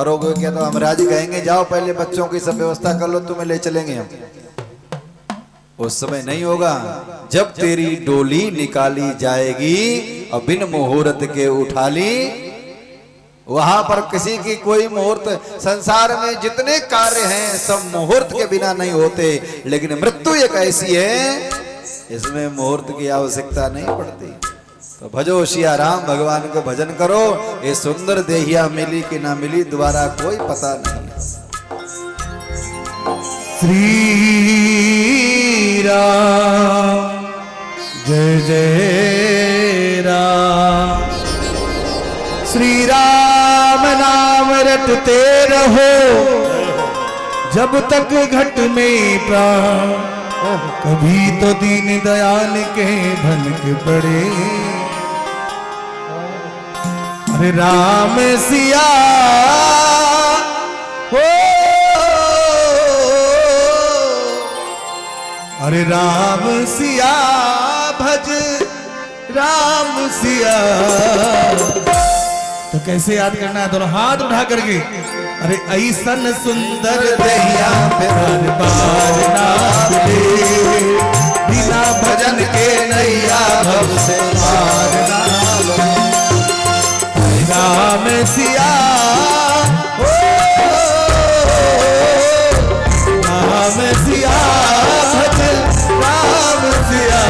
करोगे क्या? तो हम राजी कहेंगे जाओ पहले बच्चों की सब व्यवस्था कर लो, तुम्हें ले चलेंगे हम। उस समय नहीं होगा। जब तेरी डोली निकाली जाएगी और बिन मुहूर्त के उठा ली, वहां पर किसी की कोई मुहूर्त, संसार में जितने कार्य हैं सब मुहूर्त के बिना नहीं होते, लेकिन मृत्यु एक ऐसी है इसमें मुहूर्त की आवश्यकता नहीं पड़ती। तो भजो सिया राम, भगवान को भजन करो। ये सुंदर देहिया मिली कि ना मिली दोबारा कोई पता नहीं। श्री राम जय जय राम। श्री राम नाम रटते रहो जब तक घट में प्राण, कभी तो दीन दयाल के भनक पड़े। अरे राम सिया हो, अरे राम सिया भज राम सिया। तो कैसे याद करना है? दोनों हाथ उठा करके, अरे ऐसन सुंदर दहिया प्यार बार ना मिले, बिना भजन के नैया भव से पार ना लगे। राम सिया हो, राम सिया भज राम सिया।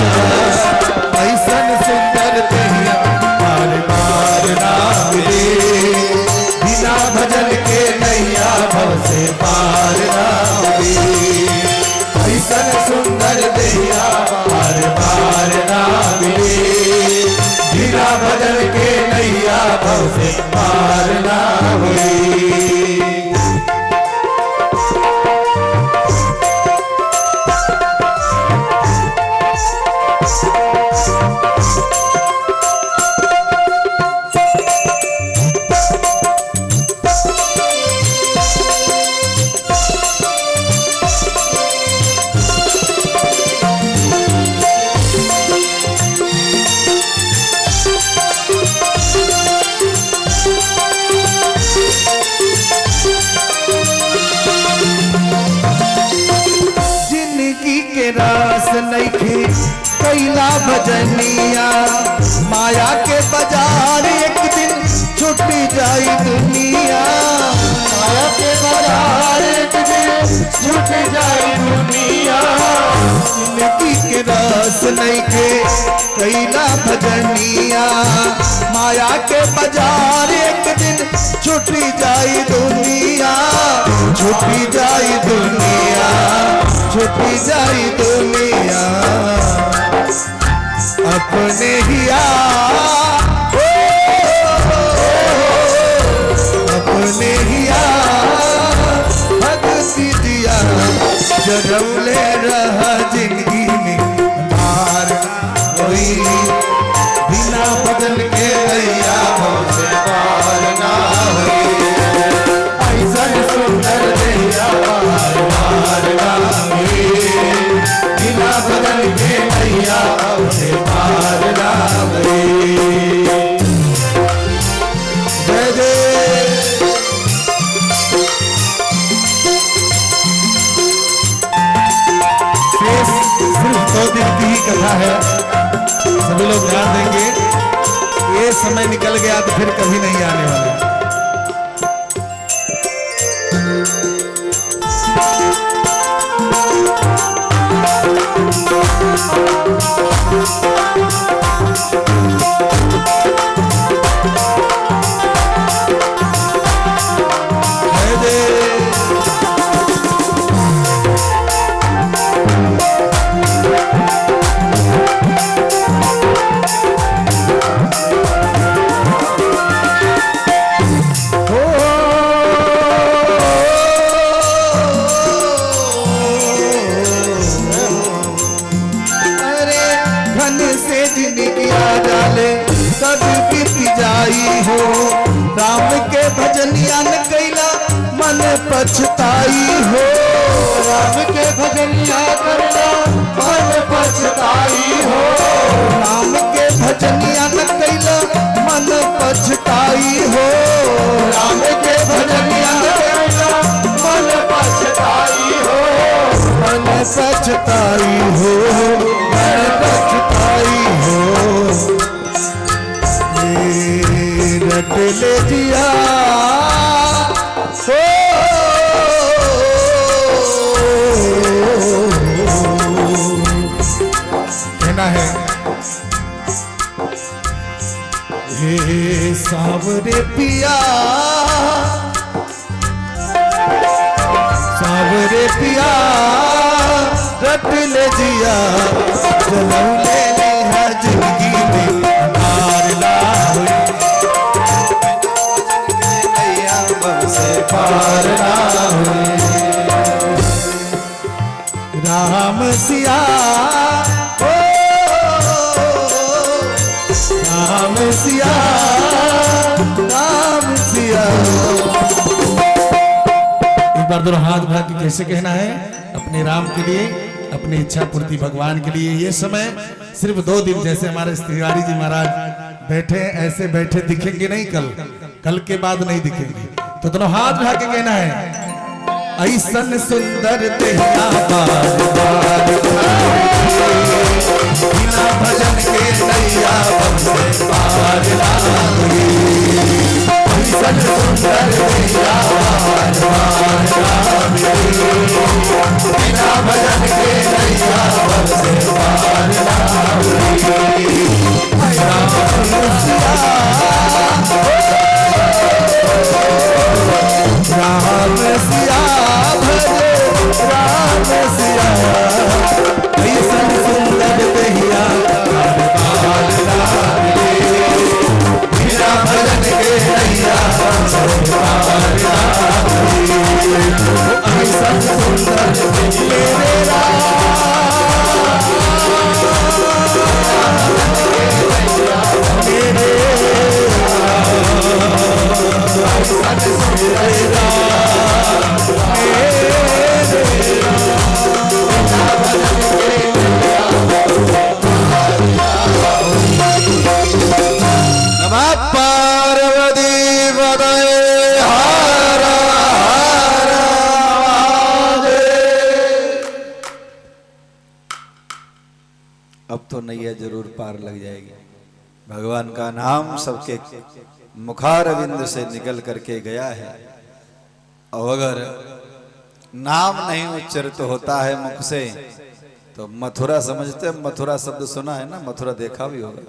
ऐसन सुंदर दहिया बार बार ना मिले, बिना भजन के नैया भव से पार ना मिले। ऐसन सुंदर दहिया बार बार ना मिले, बिना भजन के नैया भव से पार ना मिले। रास नइखे कैला भजनिया, माया के बाजार एक दिन छूट जाई दुनिया। माया के बाजार एक दिन छूट जाई दुनिया। जिंदगी के रास नइखे कैला भजनिया, माया के बाजार एक दिन छूट जाई दुनिया। छूटी जाई दुनिया, छूटी जाई दुनिया। अपने हिया अपने हिया भक्ति दिया, जरौले रहा जिंदगी में हार कोई, बिना बदल के नैया भव से पार ना हुई। ऐसन सुंदर नैया पार पार ना हुई, बिना बदल के नैया भव से पार ना हुई। जय जय। सिर्फ 2 दिन की ही कथा है, सभी लोग ध्यान देंगे। ये समय निकल गया तो फिर कभी नहीं आने वाला। हो राम के भजनिया न कैला मन पछताई हो। राम के भजनिया करना मन पछताई हो। राम के भजनिया न कैला मन पछताई हो। राम के भजनिया पछताई हो, मैं पछताई हो। ये रट ले जिया कहना है, हे सावरे पिया, सावरे पिया रट ले जिया, जलौले लिहा जिंदगी में हार ना हुई, नैया बरसे पार ना हुई। राम सिया ओ, राम सिया, राम सिया। एक बार दोनों हाथ उठा के कैसे कहना है, अपने राम के लिए, अपनी इच्छा पूर्ति भगवान के लिए। ये समय सिर्फ 2 दिन, जैसे हमारे तिवारी जी महाराज बैठे, ऐसे बैठे दिखेंगे नहीं, कल के बाद नहीं दिखेंगे। तो दोनों हाथ उठा के कहना है, ऐसन सुंदर तेरा बार बार बिना भजन के नैया बरसे पार ना हुई। ऐसन सुंदर तेरा बार बार बिना भजन के नैया बरसे पार ना हुई। राम सिया भजे, राम सिया, ऐसन सुंदर दहिया बाल लाले, बिना भजन के नैया पार लाले। ऐसन सुंदर मेरे अब तो नैया जरूर पार लग जाएगी। भगवान का नाम सबके मुखारविंद से निकल करके गया है, और अगर नाम नहीं उच्चरित होता है मुख से तो मथुरा समझते हैं। मथुरा शब्द सुना है ना, मथुरा देखा भी होगा।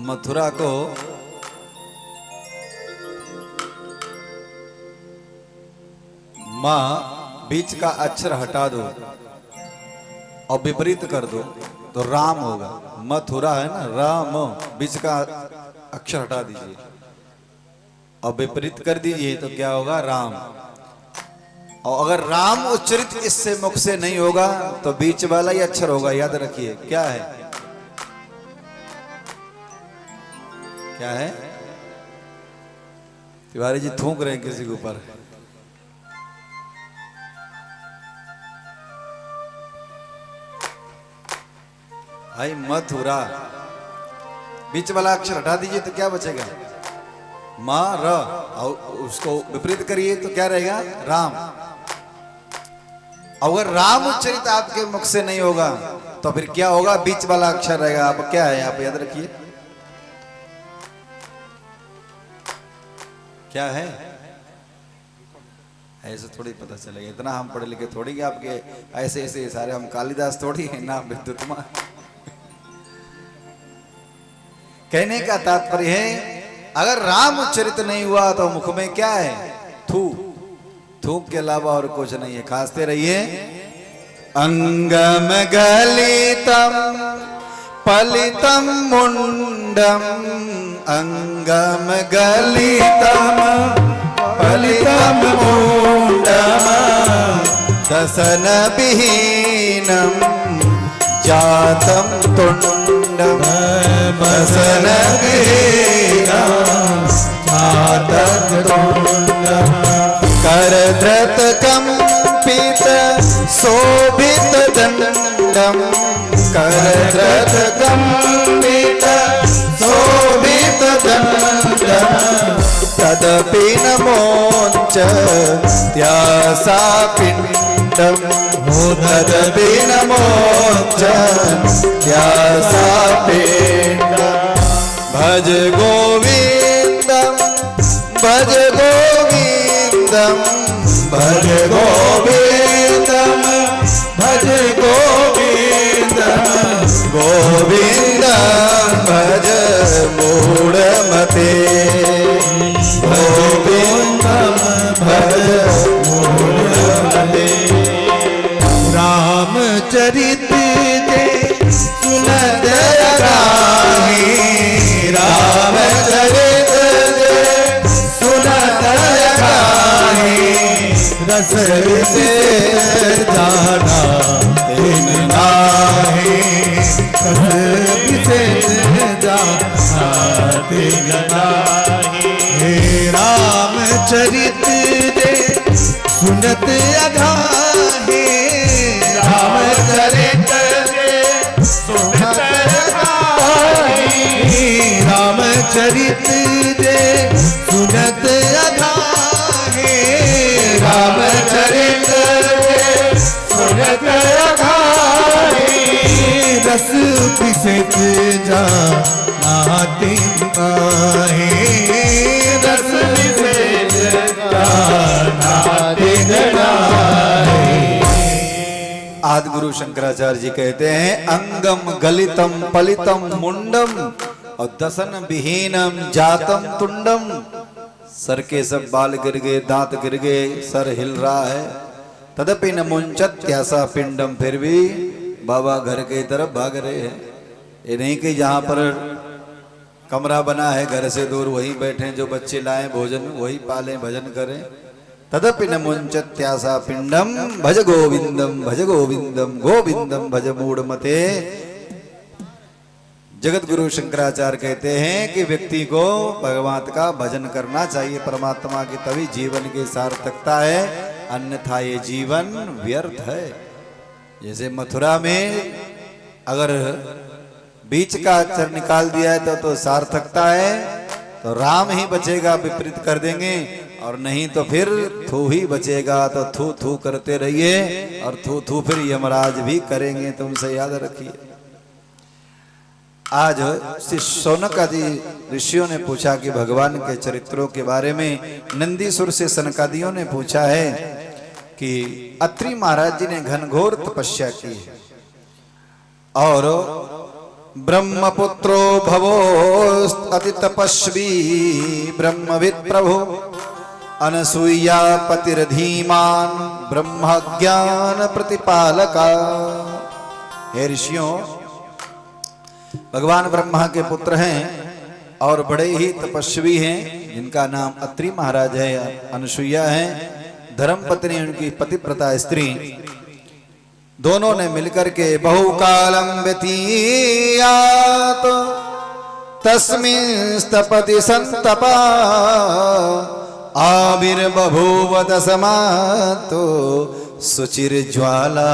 मथुरा को मां बीच का अक्षर हटा दो और विपरीत कर दो तो राम होगा। मथुरा है ना, राम, बीच का अक्षर हटा दीजिए और विपरीत कर दीजिए तो क्या होगा, राम। और अगर राम उच्चरित इससे मुख से नहीं होगा तो बीच वाला ही अक्षर होगा। याद रखिए क्या है, क्या है। तिवारी जी थूक रहे हैं किसी के ऊपर। भाई मथुरा, बीच वाला अक्षर हटा दीजिए तो क्या बचेगा, मां र, और उसको विपरीत करिए तो क्या रहेगा, राम। अगर राम उच्चरित आपके मुख से नहीं होगा तो फिर क्या होगा, बीच वाला अक्षर रहेगा। आप क्या है, आप याद रखिए क्या है। ऐसे थोड़ी पता चलेगा, इतना हम पढ़े लिखे थोड़ी कि आपके ऐसे ऐसे सारे हम कालिदास थोड़ी है ना, विद्युत मां। कहने का तात्पर्य है अगर राम उच्चरित नहीं हुआ तो मुख में क्या है, थू। थूक के अलावा और कुछ नहीं है। खासते रहिए। अंगम गलितम पलितम मुंडम, अंगम गलितम पलितम मुंडम, दसन विहीनम जातम तुंडम, दसन विहीनम जातम तुंडम, करधृत कंपित शोभित दंडम, करधृत कंपित शोभित दंडम, तदपि न मोच त्यासा पिंडम, पिंडम तदपि न मोक्षं त्यासा पिंडम भज गोविंदम भज गोविंदम भज गोविंदम भज गोविंदम गोविंदम भज मूढ़मते गोविंदम भज मूढ़मते रामचरित जे सुनत गाहि रामचरित जे सुनत गाहि रस से जाना तिन नाहि रस से जाना तिन नाहि हे रामचरित जे सुनत अघाहि रामचरित जे सुनत गाहि रामचरित जे सुनत अघाहि रामचरित जे सुनत गाहि रस पिसत जा नाति गाहि रस पिसत जा नाति गाहि। आदि गुरु शंकराचार्य जी कहते हैं अंगम गलितम पलितम मुंडम और दसन विहीनम जातम तुंडम। सर के सब बाल गिर गए, दांत गिर गए, सर हिल रहा है। तदपि न मुंचत त्यासा पिंडम, फिर भी बाबा घर के तरफ भाग रहे हैं। ये नहीं कि जहां पर कमरा बना है घर से दूर वहीं बैठे, जो बच्चे लाए भोजन वही पालें, भजन करें। तदपि न मुंचत त्यासा पिंडम भज गोविंदम भज गोविंदम गोविंदम भज मूढ़मते। जगत गुरु शंकराचार्य कहते हैं कि व्यक्ति को भगवान का भजन करना चाहिए, परमात्मा की, तभी जीवन की सार्थकता है, अन्यथा ये जीवन व्यर्थ है। जैसे मथुरा में अगर बीच का अक्षर निकाल दिया है तो सार्थकता है, तो राम ही बचेगा, विपरीत कर देंगे, और नहीं तो फिर थू ही बचेगा। तो थू थू करते रहिए, और थू थू फिर यमराज भी करेंगे, तुमसे याद रखिए। आज श्री शौनक आदि ऋषियों ने पूछा कि भगवान के चरित्रों के बारे में। नंदीसुर से सनकादियों ने पूछा है कि अत्रि महाराज जी ने घनघोर तपस्या की है, और ब्रह्मपुत्रो भवो अति तपस्वी ब्रह्मविद प्रभु अनसूया पतिरधीमान ब्रह्म ज्ञान प्रतिपालका। हे ऋषियों, भगवान ब्रह्मा के पुत्र हैं और बड़े ही तपस्वी हैं, जिनका नाम अत्रि महाराज है, अनसुईया है, धर्मपत्नी उनकी पतिव्रता स्त्री। दोनों ने मिलकर के बहुकालम व्यतीयात तस्मिंस्तपति संतपा आविर्बभूव दशमातो सुचिर ज्वाला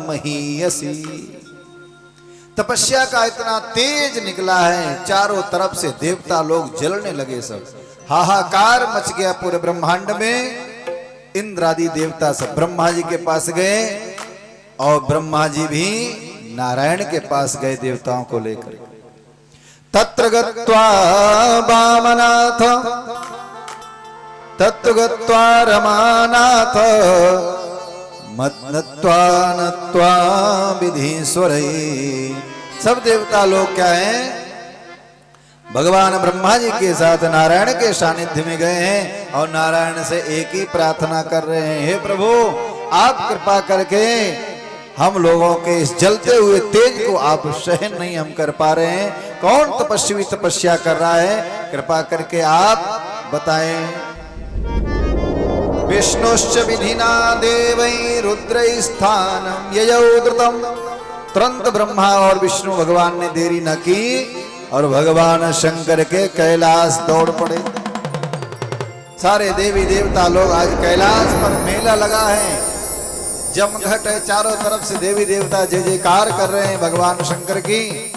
महीयसी। तपस्या का इतना तेज निकला है, चारों तरफ से देवता लोग जलने लगे, सब हाहाकार मच गया पूरे ब्रह्मांड में। इंद्र आदि देवता सब ब्रह्मा जी के पास गए, और ब्रह्मा जी भी नारायण के पास गए देवताओं को लेकर। तत्र गत्वा वामनाथ तत्र गत्वा रमानाथ मत्नत्वा नत्वा विधीश्वरै। सब देवता लोग क्या हैं, भगवान ब्रह्मा जी के साथ नारायण के सानिध्य में गए हैं, और नारायण से एक ही प्रार्थना कर रहे हैं, हे प्रभु आप कृपा करके हम लोगों के इस जलते हुए तेज को आप सहन नहीं हम कर पा रहे हैं। कौन तपस्वी तपस्या कर रहा है, कृपा करके आप बताएं। विष्णुश्च विधिना देवै रुद्रै स्थानम ययौ द्रुतम। तुरंत ब्रह्मा और विष्णु भगवान ने देरी न की, और भगवान शंकर के कैलाश दौड़ पड़े। सारे देवी देवता लोग आज कैलाश पर मेला लगा है, जमघट है, चारों तरफ से देवी देवता जय जयकार कर रहे हैं भगवान शंकर की,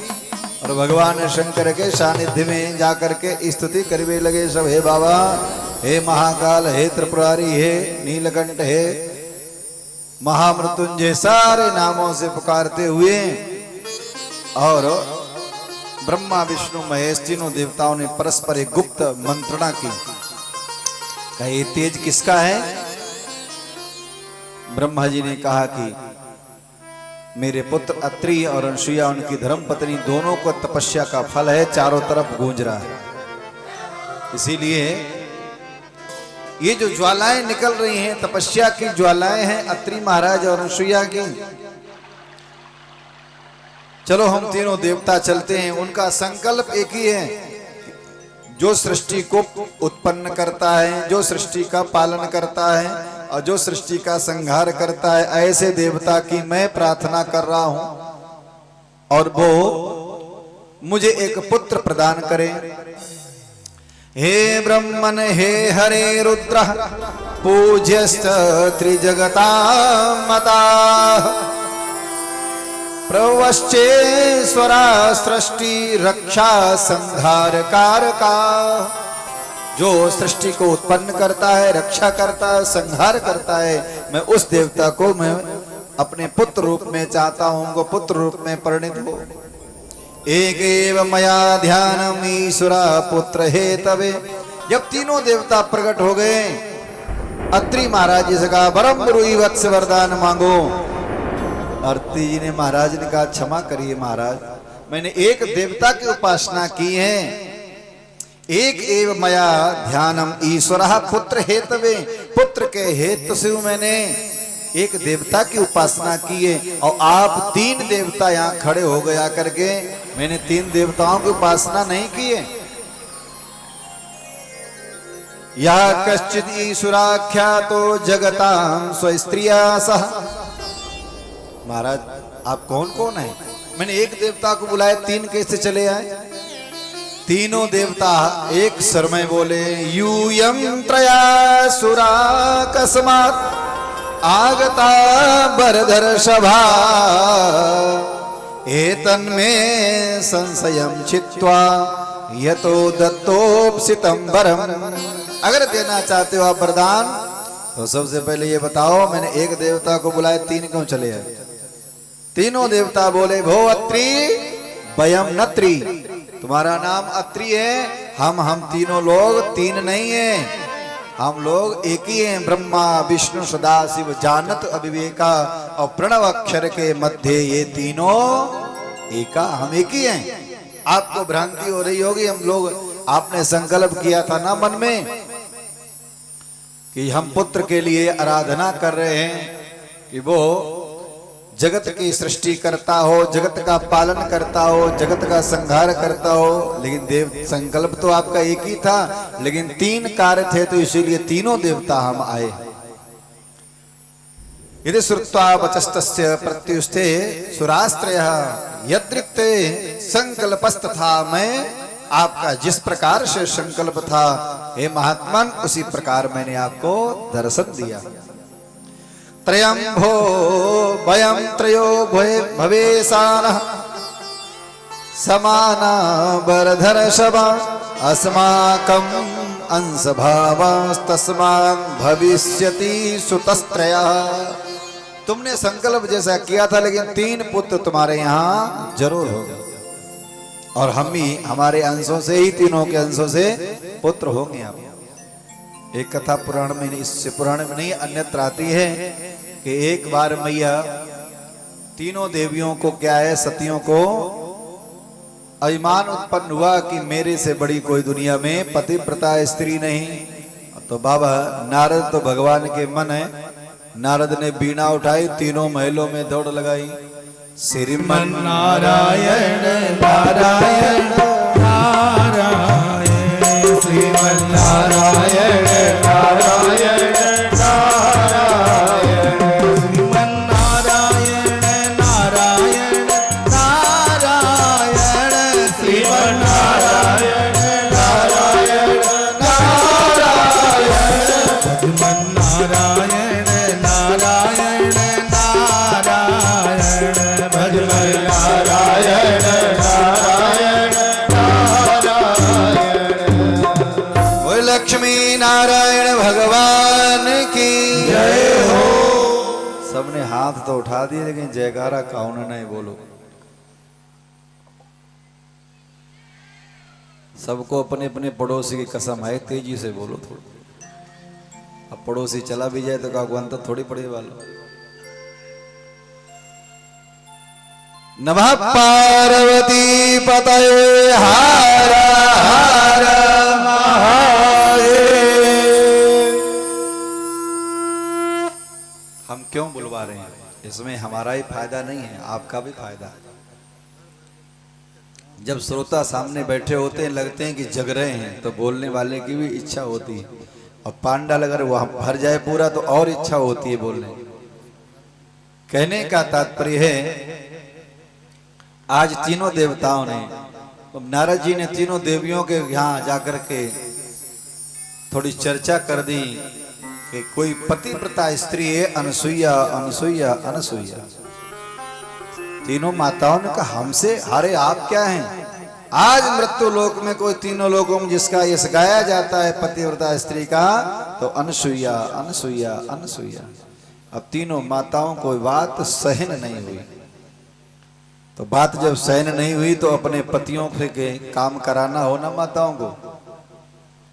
और भगवान शंकर के सानिध्य में जाकर के स्तुति करने लगे सब। हे बाबा, हे महाकाल, हे त्रिपुरारी, हे नीलकंठ, हे महामृत्युंजय सारे नामों से पुकारते हुए और ब्रह्मा विष्णु महेश तीनों देवताओं ने परस्पर एक गुप्त मंत्रणा की। कहा ये तेज किसका है? ब्रह्मा जी ने कहा कि मेरे पुत्र अत्रि और अनसुईया उनकी धर्म पत्नी दोनों को तपस्या का फल है, चारों तरफ गूंज रहा है। इसीलिए ये जो ज्वालाएं निकल रही हैं तपस्या की ज्वालाएं हैं अत्रि महाराज और अनसुईया की। चलो हम तीनों देवता चलते हैं। उनका संकल्प एक ही है, जो सृष्टि को उत्पन्न करता है, जो सृष्टि का पालन करता है और जो सृष्टि का संहार करता है, ऐसे देवता की मैं प्रार्थना कर रहा हूं और वो मुझे एक पुत्र प्रदान करे। हे ब्रह्मन हे हरे रुद्र पूज्यश्च त्रिजगता मता प्रवश्चेश्वरा सृष्टि रक्षा संहार कारका। जो सृष्टि को उत्पन्न करता है, रक्षा करता है, संहार करता है, मैं उस देवता को मैं अपने पुत्र रूप में चाहता हूं, उनको पुत्र रूप में परिणित हो। एकेव मया ध्यानम ईश्वरा पुत्र हेतवे। जब तीनों देवता प्रकट हो गए, अत्रि महाराज जी से कहा वरम ब्रूहि वत्स वरदान मांगो। अत्रि जी ने महाराज ने कहा क्षमा करिए महाराज, मैंने एक देवता की उपासना की है। एक एव मया ध्यानम ईश्वरः पुत्र हेतवे। पुत्र के हेतु से मैंने एक देवता की उपासना की है और आप तीन देवता यहाँ खड़े हो गया करके मैंने तीन देवताओं की उपासना नहीं की है। यह कश्चित ईश्वराख्यातो जगतां स्वस्त्रिया सह। महाराज आप कौन कौन है? मैंने एक देवता को बुलाया, तीन कैसे चले आए? तीनों देवता एक स्वर में बोले यूयं त्रया सुरा कस्मात् आगता बरधर सभा एतन्मे संशयं छित्त्वा यतो दत्तोपसितं वरम। अगर देना चाहते हो आप वरदान तो सबसे पहले ये बताओ, मैंने एक देवता को बुलाया, तीन क्यों चले आए? तीनों देवता बोले भो अत्रि वयम नत्रि। तुम्हारा नाम अत्रि है, हम तीनों लोग तीन नहीं है, हम लोग एक ही हैं। ब्रह्मा विष्णु सदा शिव जानत अविवेका और प्रणव अक्षर के मध्य ये तीनों एका, हम एक ही हैं। आपको भ्रांति हो रही होगी, हम लोग आपने संकल्प किया था ना मन में कि हम पुत्र के लिए आराधना कर रहे हैं कि वो जगत की सृष्टि करता हो, जगत का पालन करता हो, जगत का संहार करता हो। लेकिन देव संकल्प तो आपका एक ही था, लेकिन तीन कार्य थे तो इसीलिए तीनों देवता हम आए। यदि श्रुत्वा वचस्तस्य प्रत्युस्ते सुरास्त्रयः यदृक्ते संकल्पस्तथा। मैं आपका जिस प्रकार से संकल्प था हे महात्मन, उसी प्रकार मैंने आपको दर्शन दिया। त्रयं भो वयं त्रयो भवेशानः समाना बरधर सभा अस्माकं अंशभावास्तस्मात् भविष्यति सुतस्त्रयः। तुमने संकल्प जैसा किया था, लेकिन तीन पुत्र तुम्हारे यहाँ जरूर होंगे और हम ही हमारे अंशों से ही, तीनों के अंशों से पुत्र होंगे। आप एक कथा पुराण में, इससे पुराण में नहीं अन्यत्र आती है कि एक बार मैया तीनों देवियों को क्या है, सतियों को अभिमान उत्पन्न हुआ कि मेरे से बड़ी कोई दुनिया में पतिव्रता स्त्री नहीं। तो बाबा नारद तो भगवान के मन है, नारद ने बीणा उठाई, तीनों महलों में दौड़ लगाई। श्रीमन नारायण नारायण नारायण श्रीमन नारायण नारायण नारायण श्रीमन नारायण नारायण नारायण श्रीमन नारायण नारायण नारायण श्रीमन नारायण नारायण नारायण भजमन नारायण नारायण नारायण। लक्ष्मी नारायण भगवान की जय हो। सबने हाथ तो उठा दिए लेकिन जयकारा कौन नहीं बोलो। सबको अपने अपने पड़ोसी की कसम है, तेजी से बोलो थोड़ी। अब पड़ोसी चला भी जाए तो का अंतर थोड़ी पड़े वाला। नमः पार्वती पतये हर हर महादेव। हम क्यों बुलवा रहे हैं? इसमें हमारा ही फायदा नहीं है, आपका भी फायदा है। जब श्रोता सामने बैठे होते हैं, लगते हैं कि जग रहे हैं, तो बोलने वाले की भी इच्छा होती है। और पांडाल अगर वह भर जाए पूरा तो और इच्छा होती है बोलने। कहने का तात्पर्य है, आज तीनों देवताओं ने, नारद जी ने तीनों देवियों के यहाँ जाकर के थोड़ी चर्चा कर दी कि कोई पतिव्रता स्त्री है, अनसुईया अनसुईया अनसुईया। तीनों माताओं ने कहा हमसे, अरे आप क्या हैं? आज मृत्यु लोक में कोई तीनों लोगों में जिसका यश गाया जाता है पतिव्रता स्त्री का, तो अनसुईया अनसुईया अनसुईया। अब तीनों माताओं को बात सहन नहीं हुई। तो बात जब सहन नहीं हुई तो अपने पतियों से के काम कराना हो ना माताओं को,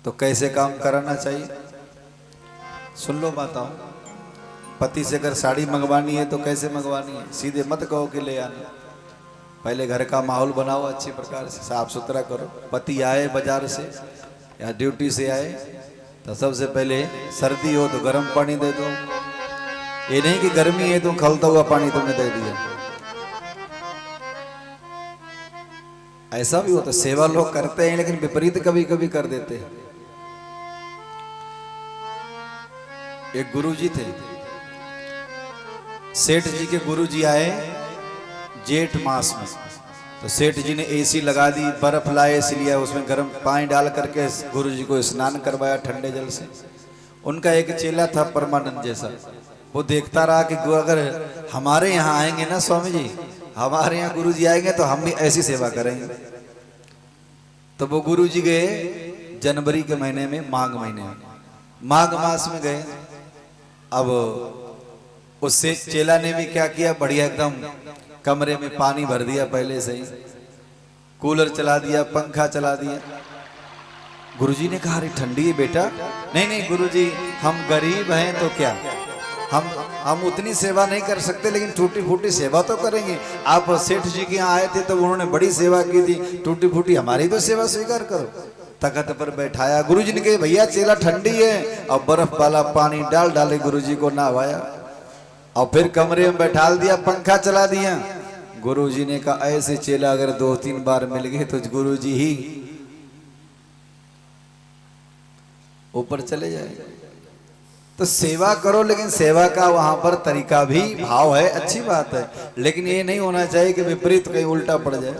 तो कैसे काम कराना चाहिए? सुन लो माताओं, पति से अगर साड़ी मंगवानी है तो कैसे मंगवानी है? सीधे मत कहो कि ले आना। पहले घर का माहौल बनाओ, अच्छी प्रकार से साफ सुथरा करो। पति आए बाजार से या ड्यूटी से आए तो सबसे पहले सर्दी हो तो गर्म पानी दे दो। ये नहीं कि गर्मी है तो खौलता हुआ पानी तुमने दे दिया। ऐसा भी होता, सेवा लोग करते हैं लेकिन विपरीत कभी कभी कर देते हैं। एक गुरुजी थे, सेठ जी के गुरुजी आए जेठ मास में, तो सेठ जी ने एसी लगा दी, बर्फ लाए, इसलिए उसमें गर्म पानी डाल करके गुरुजी को स्नान करवाया ठंडे जल से। उनका एक चेला था परमानंद जैसा, वो देखता रहा कि अगर हमारे यहाँ आएंगे ना स्वामी जी, हमारे यहाँ गुरुजी आएंगे तो हम भी ऐसी सेवा करेंगे। तो वो गुरुजी गए जनवरी के महीने में, माघ महीने में, माघ मास में गए। अब उससे चेला ने भी क्या किया, बढ़िया एकदम कमरे में पानी भर दिया, पहले से ही कूलर चला दिया, पंखा चला दिया। गुरुजी ने कहा अरे ठंडी है बेटा। नहीं नहीं गुरुजी, हम गरीब हैं तो क्या, हम उतनी सेवा नहीं कर सकते, लेकिन टूटी फूटी सेवा तो करेंगे। आप सेठ जी के यहाँ आए थे तो उन्होंने बड़ी सेवा की थी, टूटी फूटी हमारी तो सेवा स्वीकार करो। तख्त पर बैठाया, गुरुजी ने कहा भैया चेला ठंडी है, और बर्फ वाला पानी डाल डाले गुरुजी को नहवाया, और फिर कमरे में बैठा दिया, पंखा चला दिया। गुरुजी ने कहा ऐसे चेला अगर 2-3 बार मिल गए तो गुरुजी ही ऊपर चले जाएंगे। तो सेवा करो, लेकिन सेवा का वहां पर तरीका भी भाव है, अच्छी बात है, लेकिन ये नहीं होना चाहिए कि विपरीत कहीं उल्टा पड़ जाए।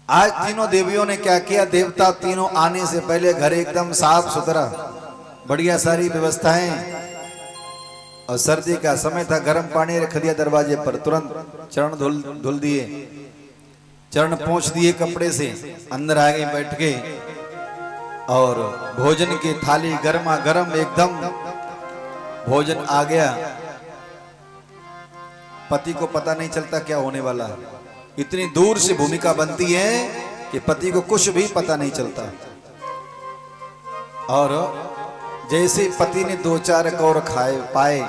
आज तीनों देवियों ने क्या किया, देवता तीनों आने से पहले घर एकदम साफ सुथरा, बढ़िया सारी व्यवस्थाएं, और सर्दी का समय था, गर्म पानी रख दिया दरवाजे पर, तुरंत चरण धुल दिए, चरण पोंछ दिए कपड़े से, अंदर आ गए बैठ के, और भोजन की थाली गर्मा गर्म एकदम भोजन आ गया। पति को पता नहीं चलता क्या होने वाला है, इतनी दूर से भूमिका बनती है कि पति को कुछ भी पता नहीं चलता। और जैसे पति ने 2-4 कौर पाए,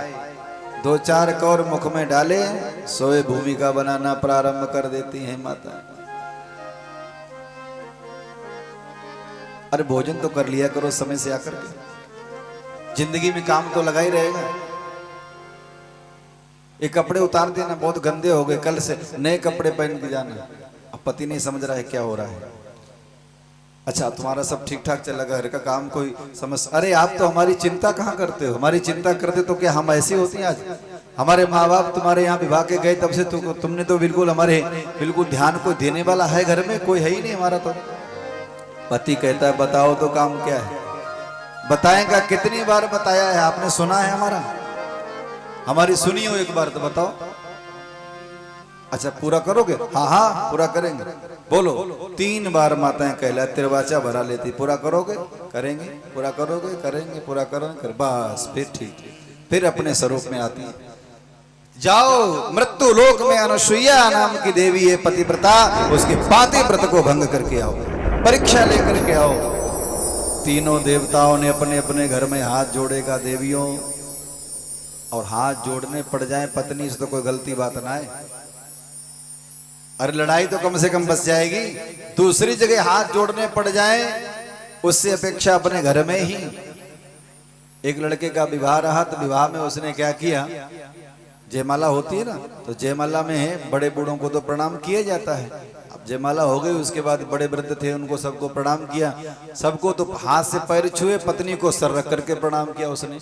2-4 कौर मुख में डाले, सोए भूमिका बनाना प्रारंभ कर देती हैं माता। अरे भोजन तो कर लिया करो समय से आकर के, जिंदगी में काम तो लगा ही रहेगा। ये कपड़े उतार देना, बहुत गंदे हो गए, कल से नए कपड़े पहन के जाना। अब पति नहीं समझ रहा है क्या हो रहा है। अच्छा तुम्हारा सब ठीक ठाक चल रहा है, घर का काम कोई समझ, अरे आप तो हमारी चिंता कहाँ करते हो, हमारी चिंता करते तो क्या हम ऐसे होते हैं आज? हमारे माँ बाप तुम्हारे यहाँ विवाह के गए तब से तुमने तो बिल्कुल हमारे बिल्कुल ध्यान को देने वाला है घर में कोई है ही नहीं हमारा। तो पति कहता है बताओ तो काम क्या है? बताएगा, कितनी बार बताया है आपने, सुना है हमारी सुनी हो एक बार तो बताओ। अच्छा पूरा करोगे? हाँ हाँ पूरा करेंगे। बोलो 3 बार माताएं कहला तिरवाचा भरा लेती, पूरा करोगे? करेंगे। पूरा करोगे? करेंगे। पूरा करोगे? बस फिर ठीक, फिर अपने स्वरूप में आती है। जाओ मृत्यु लोक में अनुसुईया नाम की देवी है पतिव्रता, उसके पातिव्रत को भंग करके आओ, परीक्षा लेकर के आओ। तीनों देवताओं ने अपने अपने घर में हाथ जोड़ेगा देवियों, और हाथ जोड़ने पड़ जाए पत्नी से तो कोई गलती बात ना है। अरे लड़ाई तो कम से कम बच जाएगी, दूसरी जगह हाथ जोड़ने पड़ जाए उससे अपेक्षा अपने घर में ही। एक लड़के का विवाह रहा तो विवाह में उसने क्या किया, जयमाला होती है ना, तो जयमाला में बड़े बूढ़ों को तो प्रणाम किया जाता है। अब जयमाला हो गई, उसके बाद बड़े वृद्ध थे उनको सबको प्रणाम किया, सबको तो हाथ से पैर छुए, पत्नी को सर रख करके प्रणाम किया उसने।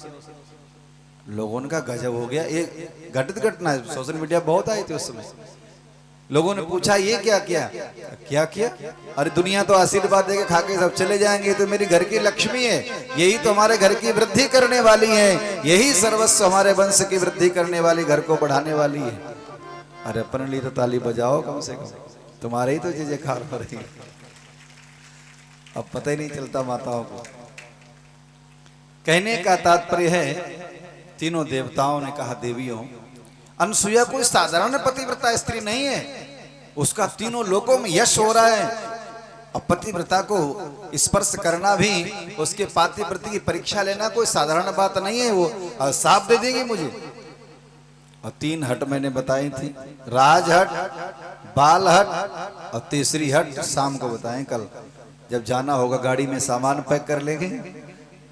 लोगों का गजब हो गया, एक घटित घटना है, सोशल मीडिया बहुत आई थी उस समय। लोगों ने पूछा ये क्या किया, क्या किया? अरे दुनिया तो आशीर्वाद देके खा के सब चले जाएंगे, तो मेरी घर की लक्ष्मी है, यही तो हमारे घर की वृद्धि करने वाली है, यही सर्वस्व हमारे वंश की वृद्धि करने वाली, घर को बढ़ाने वाली है। अरे अपने लिए तो ताली बजाओ कम से कम, तुम्हारे ही तो जय जयकार हो रही है। अब पता ही नहीं चलता माताओं को। कहने का तात्पर्य है, तीनों देवताओं ने कहा देवियों, अनसुईया कोई साधारण पतिव्रता स्त्री नहीं है, उसका तीनों लोकों में यश हो रहा है। अब पतिव्रता को स्पर्श करना भी, उसके पातिव्रता की परीक्षा लेना कोई साधारण बात नहीं है। वो साफ दे देगी मुझे। और 3 हट मैंने बताई थी, राजहट, बाल हट और तीसरी हट शाम को बताएं। कल जब जाना होगा गाड़ी में सामान पैक कर लेंगे,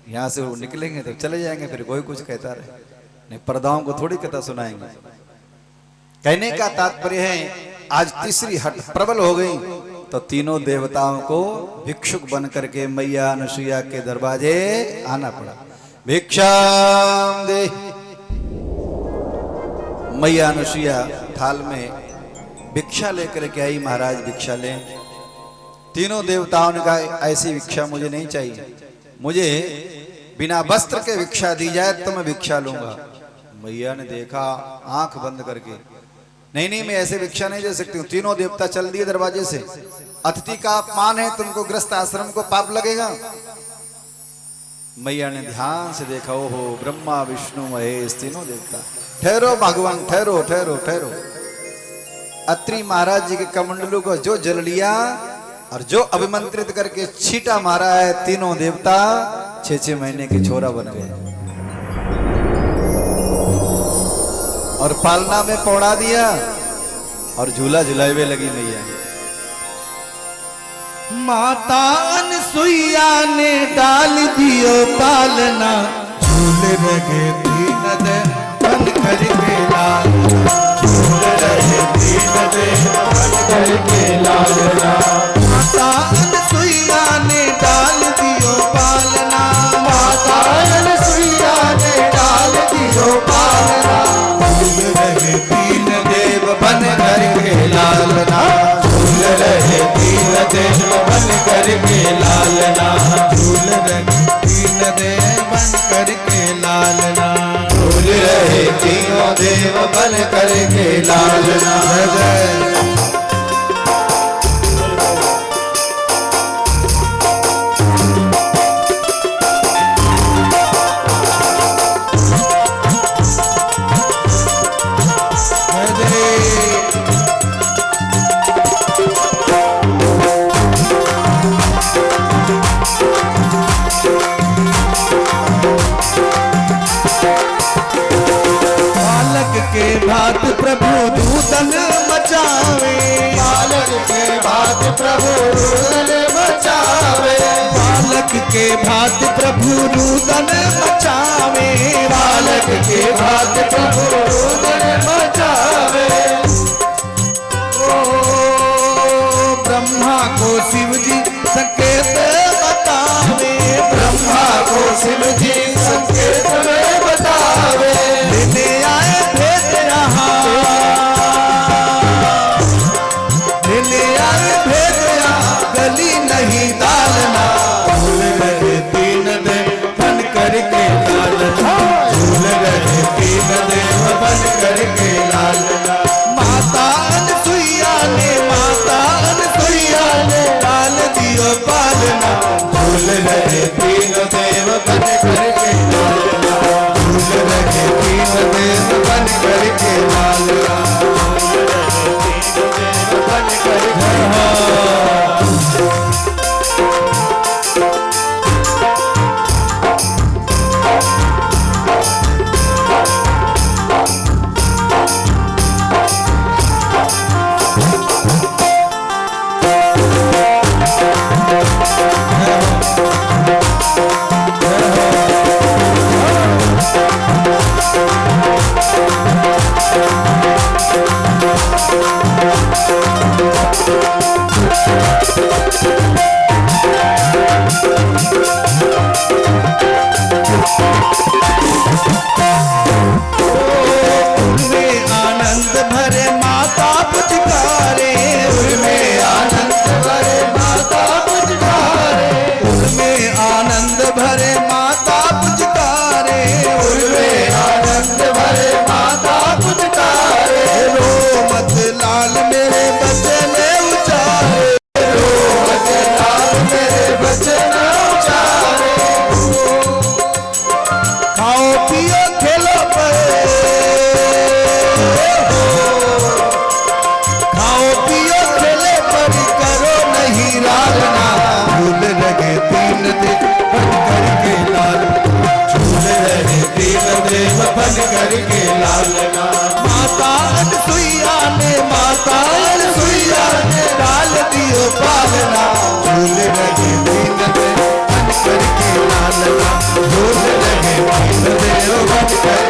यहाँ से वो निकलेंगे तो चले जाएंगे, फिर कोई कुछ कहता रहे नहीं, पर्दाओं को थोड़ी कथा सुनाएंगे। कहने का तात्पर्य है, आज तीसरी हट प्रबल हो गई तो तीनों देवताओं को भिक्षुक बन करके मैया अनुसुईया के दरवाजे आना पड़ा। भिक्षाम दे। मैया अनुसुईया थाल में भिक्षा लेकर के आई, महाराज भिक्षा लें। तीनों देवताओं ने कहा ऐसी भिक्षा मुझे नहीं चाहिए, मुझे बिना वस्त्र के भिक्षा दी जाए तो मैं भिक्षा लूंगा। मैया ने देखा आंख बंद करके, नहीं नहीं मैं ऐसे भिक्षा नहीं दे सकती हूँ। तीनों देवता चल दिए दरवाजे से। अतिथि का अपमान है, तुमको गृहस्थ आश्रम को पाप लगेगा। मैया ने ध्यान से देखा, ओहो ब्रह्मा विष्णु महेश तीनों देवता। ठहरो भगवान, ठहरो ठहरो ठहरो। अत्रि महाराज जी के कमंडलू को जो जल लिया और जो अभिमंत्रित करके छीटा मारा है, तीनों देवता 6-6 महीने के छोरा बन गए और पालना में पौड़ा दिया और झूला झुलावे लगी मैया। माता अनसुईया ने डाल दियो पालना, झूल रहे 3 दिन बन करके लालना, झूल रहे 3 दिन बन करके लालना। माता अनसुईया ने डाल दियो पालना, माता अनसुईया ने डाल दियो पालना, झूल रहे 3 देव बन करके लालना, झूल रहे 3 देव बन करके लालना, झूल रहे 3 देव बन करके लालना, झूल रहे 3 देव बन करके लालना। जय भात प्रभु दूतन मचावे, बालक के भात प्रभु दूतन मचावे, बालक के भात प्रभु दूतन मचावे, बालक के भात प्रभु दूतन मचावे। ओ ब्रह्मा को शिव जी संकेत बतावे, ब्रह्मा को शिव जी संकेत में बतावे, लेने आए गली नहीं डालना, झूल रहे 3 देव बन करके लालना, झूल रहे 3 देव बन करके लालना। माता अनसुईया ने डाल दियो पालना, झूल रहे 3 देव बन करके लालना, झूल रहे 3 देव बन करके करके लालना। माता अनसुईया ने डाल दियो पालना। झूल रहे दीन दे बन करके लालना। झूल रहे दीन दे बन करके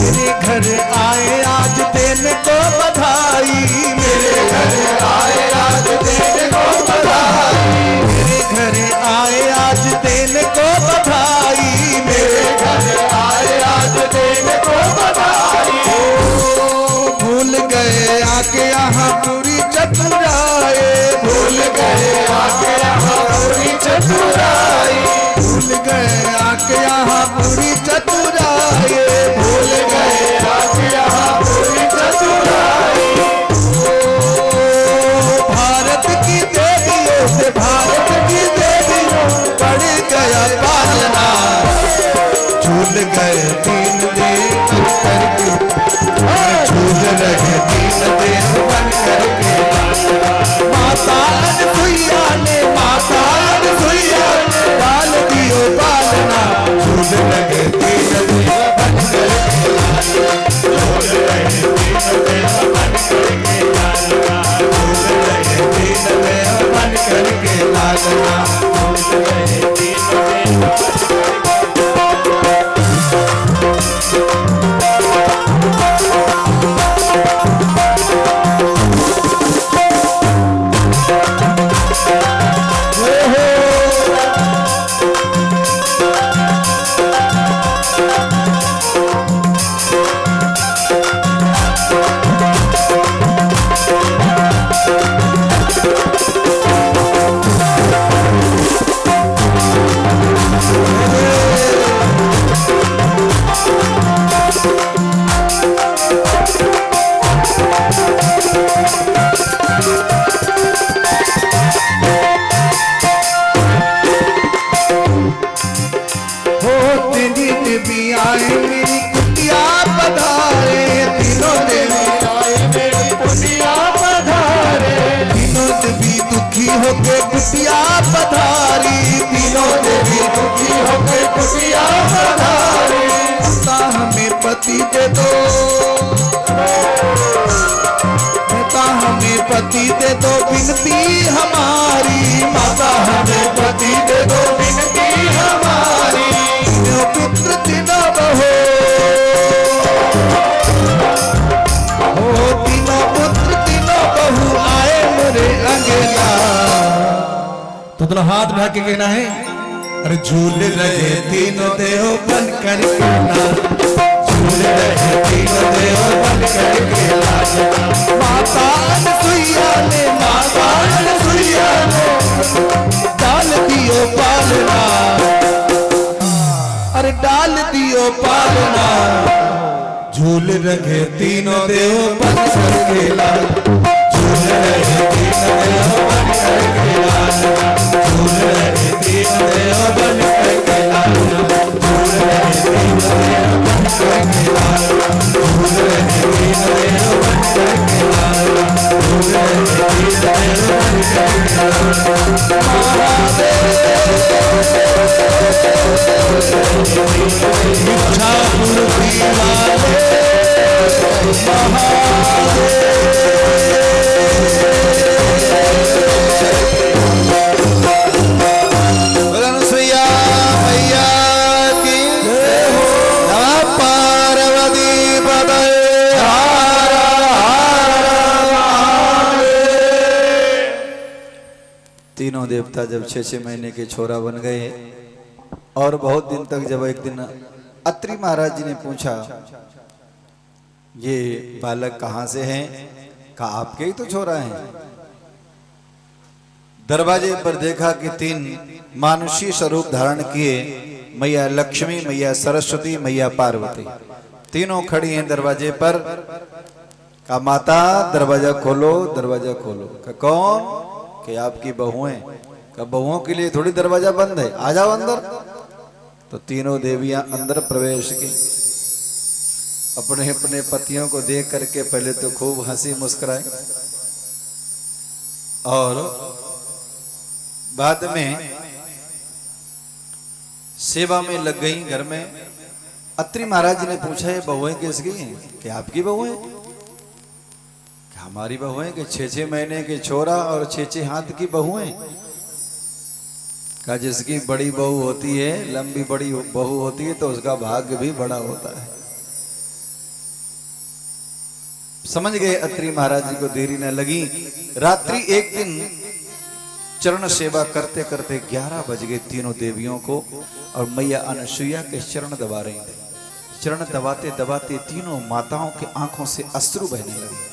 मेरे घर आए आज देने को बधाई। मेरे घर आए आज देने को बधाई। मेरे घर आए आज देने को बधाई। मेरे घर आए आज देने को बधाई। भूल गए आके यहाँ पूरी चतुराई। भूल गए आके यहाँ पूरी चतुराई। भूल गए आके यहाँ पूरी चतुराई। भूल गए आके यहाँ पूरी चतुराई। भारत की देवियों से भारत की देवियों पड़ गया पालना। झूल गए तीन दिन करके झूल रहे तीन दिन बन करके माता अनसुईया ने डाल दियो पालना। झूल रहे तीन दिन बन करके झूल रहे तीन दिन बन करके लालना। झूल रहे तीन दिन बन करके लालना। झूल रहे तीन दिन होके कुटिया पधारी। तीनों देवी दुखी होके कुटिया पधारी। माता हमें पति दे दो। माता हमें पति दे दो विनती हमारी। माता हमें पति दे दो विनती हमारी। तीनों पुत्र तीनों बहू तीनों पुत्र तीनों बहू आए मेरे अंगना। तो दोनों हाथ उठा के कहना है अरे झूल रहे तीनों देव बन करके ना। झूल रहे तीनों देव बन करके लालना। माता अनसुईया ने डाल दियो पालना। पालना, झूल रहे तीनों देव बन करके लाल, झूल रहे तीनों देव बन करके लाल, झूल रहे तीनों देव बन करके लाल, झूल रहे तीनों देव बन करके लाल, झूल रहे तीनों देव बन करके लाल, झूल रहे तीनों देव बन करके इच्छा पूर्ति वाले अनुसुईया मैया की जय हो। नमः पार्वती पतये। तीनों देवता जब 6-6 महीने के छोरा बन गए और बहुत दिन तक, जब एक दिन अत्रि महाराज जी ने पूछा ये बालक कहाँ से हैं, कहा आपके ही तो छोरा हैं। दरवाजे पर देखा कि 3 मानुषी स्वरूप धारण किए मैया लक्ष्मी, मैया सरस्वती, मैया पार्वती तीनों खड़ी हैं दरवाजे पर। कहा माता दरवाजा खोलो, दरवाजा खोलो। कहा कौन? कि आपकी बहुएं। कहा बहुओं के लिए थोड़ी दरवाजा बंद है, आ जाओ अंदर। तो तीनों देवियां अंदर प्रवेश की। अपने अपने पतियों को देख करके पहले तो खूब हंसी मुस्कुराए और बाद में सेवा में लग गई घर में। अत्रि महाराज जी ने पूछा ये बहुएं किसकी हैं? कि आपकी बहुएं? हमारी बहुएं के 6-6 महीने के छोरा और 6-6 हाथ की बहुएं। का जिसकी बड़ी बहू होती है, लंबी बड़ी बहू होती है, तो उसका भाग्य भी बड़ा होता है। समझ गए अत्रि महाराज जी को, देरी न लगी। रात्रि एक दिन चरण सेवा करते करते 11 बज गए तीनों देवियों को और मैया अनसुईया के चरण दबा रही थी। चरण दबाते दबाते तीनों माताओं के आंखों से अश्रु बहने लगे।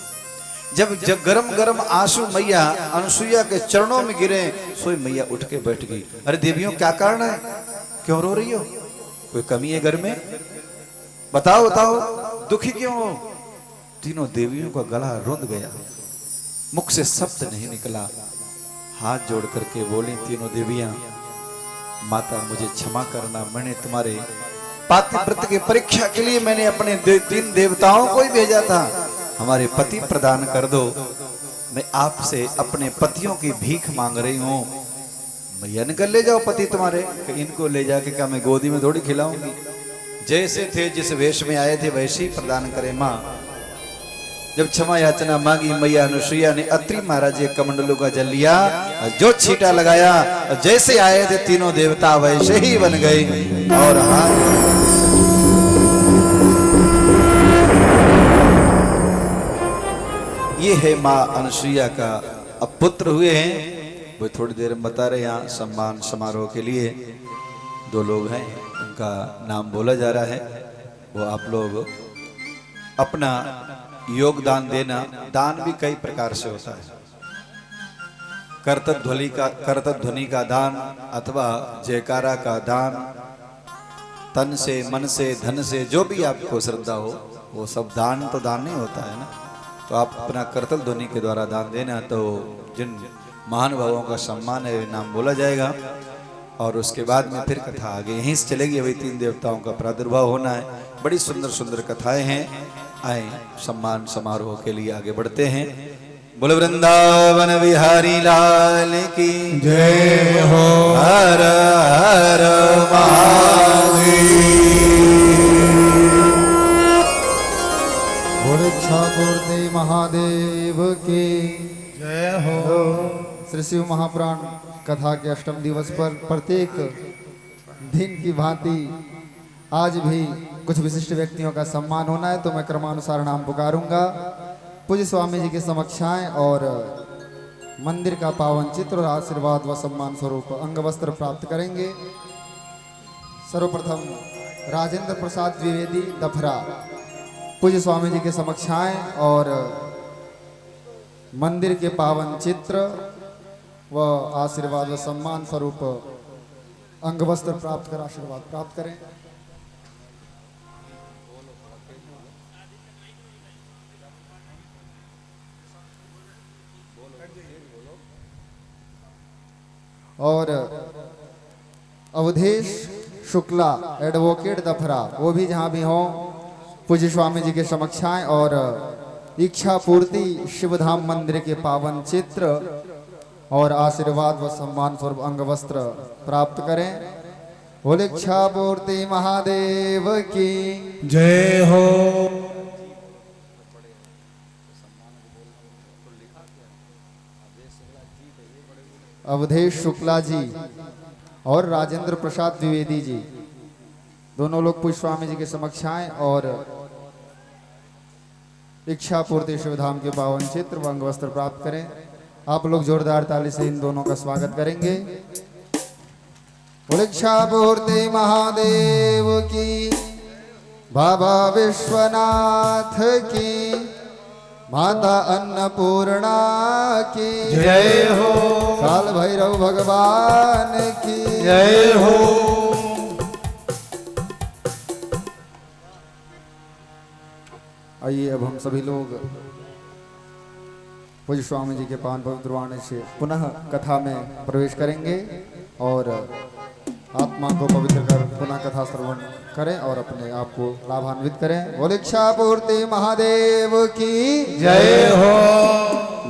जब गरम गरम आंसू मैया अनसुईया के चरणों में गिरे, सोई मैया उठ के बैठ गई। अरे देवियों क्या कारण है, क्यों रो रही हो? कोई कमी है घर में? बताओ बताओ, दुखी क्यों हो? तीनों देवियों का गला रुंध गया, मुख से शब्द नहीं निकला। हाथ जोड़ करके बोली तीनों देवियां, माता मुझे क्षमा करना, मैंने तुम्हारे पातिव्रत की परीक्षा के लिए मैंने अपने 3 देवताओं को ही भेजा था, हमारे पति प्रदान कर दो। मैं आपसे अपने पतियों की भीख मांग रही हूँ। मैया निकल ले जाओ पति तुम्हारे। इनको ले जाके क्या मैं गोदी में थोड़ी खिलाऊंगी? जैसे थे जिस वेश में आए थे वैसे ही प्रदान करे माँ। जब क्षमा याचना मांगी, मैया अनुसुईया ने अत्रि महाराज के कमंडलों का जल लिया, जो छींटा लगाया, जैसे आए थे तीनों देवता वैसे ही बन गए। और ये है माँ अनसुईया का अब पुत्र हुए हैं। वो थोड़ी देर में बता रहे, यहाँ सम्मान समारोह के लिए 2 लोग हैं, उनका नाम बोला जा रहा है। वो आप लोग अपना योगदान देना। दान भी कई प्रकार से होता है। करतब ध्वनि का दान अथवा जयकारा का दान, तन से, मन से, धन से, जो भी आपको श्रद्धा हो वो सब दान। तो दान नहीं होता है ना, तो आप अपना करतल ध्वनि के द्वारा दान देना, तो जिन महानुभावों का सम्मान है नाम बोला जाएगा। और उसके बाद में फिर कथा आगे यहीं से चलेगी। अभी 3 देवताओं का प्रादुर्भाव होना है। बड़ी सुंदर सुंदर कथाएं हैं। आए सम्मान समारोह के लिए आगे बढ़ते हैं। बोल वृंदावन बिहारी लाल की जय हो। हर हर महादेव। ठाकुर महादेव की जय हो। श्री शिव महापुराण कथा के अष्टम दिवस पर प्रत्येक दिन की भांति आज भी कुछ विशिष्ट व्यक्तियों का सम्मान होना है, तो मैं क्रमानुसार नाम पुकारूंगा। पूज्य स्वामी जी के समक्ष आएं और मंदिर का पावन चित्र और आशीर्वाद व सम्मान स्वरूप अंग वस्त्र प्राप्त करेंगे। सर्वप्रथम राजेंद्र प्रसाद द्विवेदी दफरा पूज्य स्वामी जी के समक्ष आएं और मंदिर के पावन चित्र व आशीर्वाद व सम्मान स्वरूप अंग वस्त्र प्राप्त कर आशीर्वाद प्राप्त करें। और अवधेश शुक्ला एडवोकेट दफरा, वो भी जहाँ भी हों पूज्य स्वामी जी के समक्ष आएं और इच्छा पूर्ति शिवधाम मंदिर के पावन चित्र और आशीर्वाद व सम्मान स्वरूप अंग वस्त्र प्राप्त करें। बोले इच्छा पूर्ति महादेव की जय हो। अवधेश शुक्ला जी और राजेंद्र प्रसाद द्विवेदी जी दोनों लोग पूज्य स्वामी जी के समक्ष आए और इच्छा पूर्ति शिवधाम के पावन चित्र व अंग वस्त्र प्राप्त करें। आप लोग जोरदार ताली से इन दोनों का स्वागत करेंगे। बोले इच्छा पूर्ति महादेव की, बाबा विश्वनाथ की, माता अन्नपूर्णा की जय हो। काल भैरव भगवान की जय हो। आइए अब हम सभी लोग पूज्य स्वामी जी के पावन पवित्र वाणी से पुनः कथा में प्रवेश करेंगे और आत्मा को पवित्र कर पुनः कथा श्रवण करें और अपने आप को लाभान्वित करें। बोले इच्छा पूर्ति महादेव की जय हो।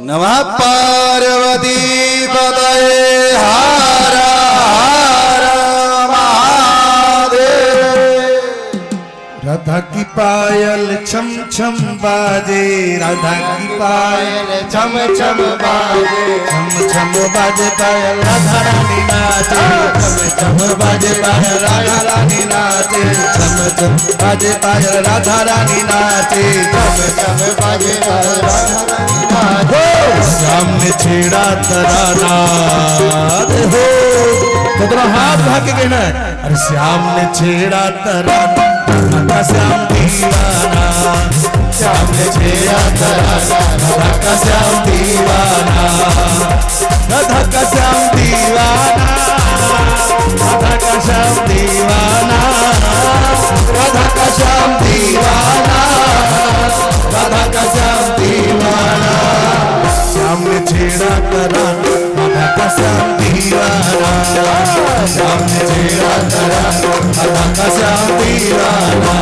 नमः पार्वती पतये हर हर महादेव। राधा की पायल छम छम बाजे, राधा की पायल छम छम बाजे, छम छम बाजे पायल राधा रानी नाचे, छम छम बाजे पायल राधा रानी नाचे, छम छम बाजे पायल राधा रानी नाचे, छम छम बाजे पायल राधा रानी नाचे। सामने छेड़ा तराना हो तो तेरा हाथ भाग के कहना है, अरे श्याम ने छेड़ा तराना, राधा श्याम दीवाना, श्याम ने छेड़ा तराना, राधा का श्याम दीवाना, राधा का श्याम दीवाना, राधा का श्याम दीवाना, राधा का श्याम दीवाना, राधा का श्याम दीवाना। श्याम ने छेड़ा तराना, राधा का श्याम दीवाना, श्याम ने छेड़ा तराना, राधा का श्याम दीवाना।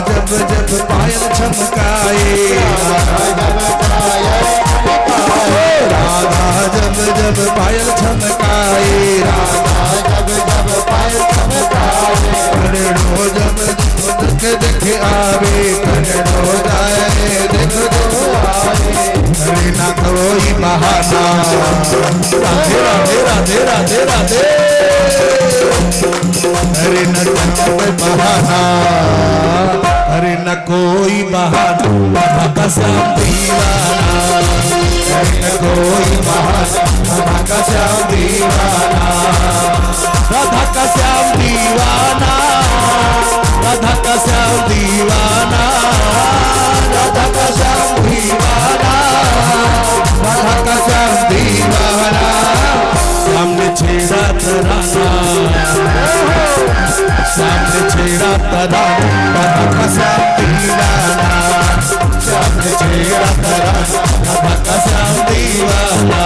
जब जब पायल छमकाए, राधा जब जब पायल छमकाए, राधा जब जब पायल छमकाए, करो जब देख देख आवे, करो जाए देख दो आवे, अरे ना कोई बहाना। राधे राधे राधे राधे राधे, अरे न कोई बहाना, अरे न कोई बहाना, राधा का श्याम दीवाना, अरे न कोई बहाना, राधा का श्याम दीवाना, राधा का श्याम दीवाना, राधा का श्याम दीवाना, राधा का श्याम दीवाना, राधा का श्याम दीवाना। सामने छेड़ा तराना, सामने छेड़ा तराना, राधा का श्याम दीवाना, सामने छेड़ा तराना, राधा का श्याम दीवाना।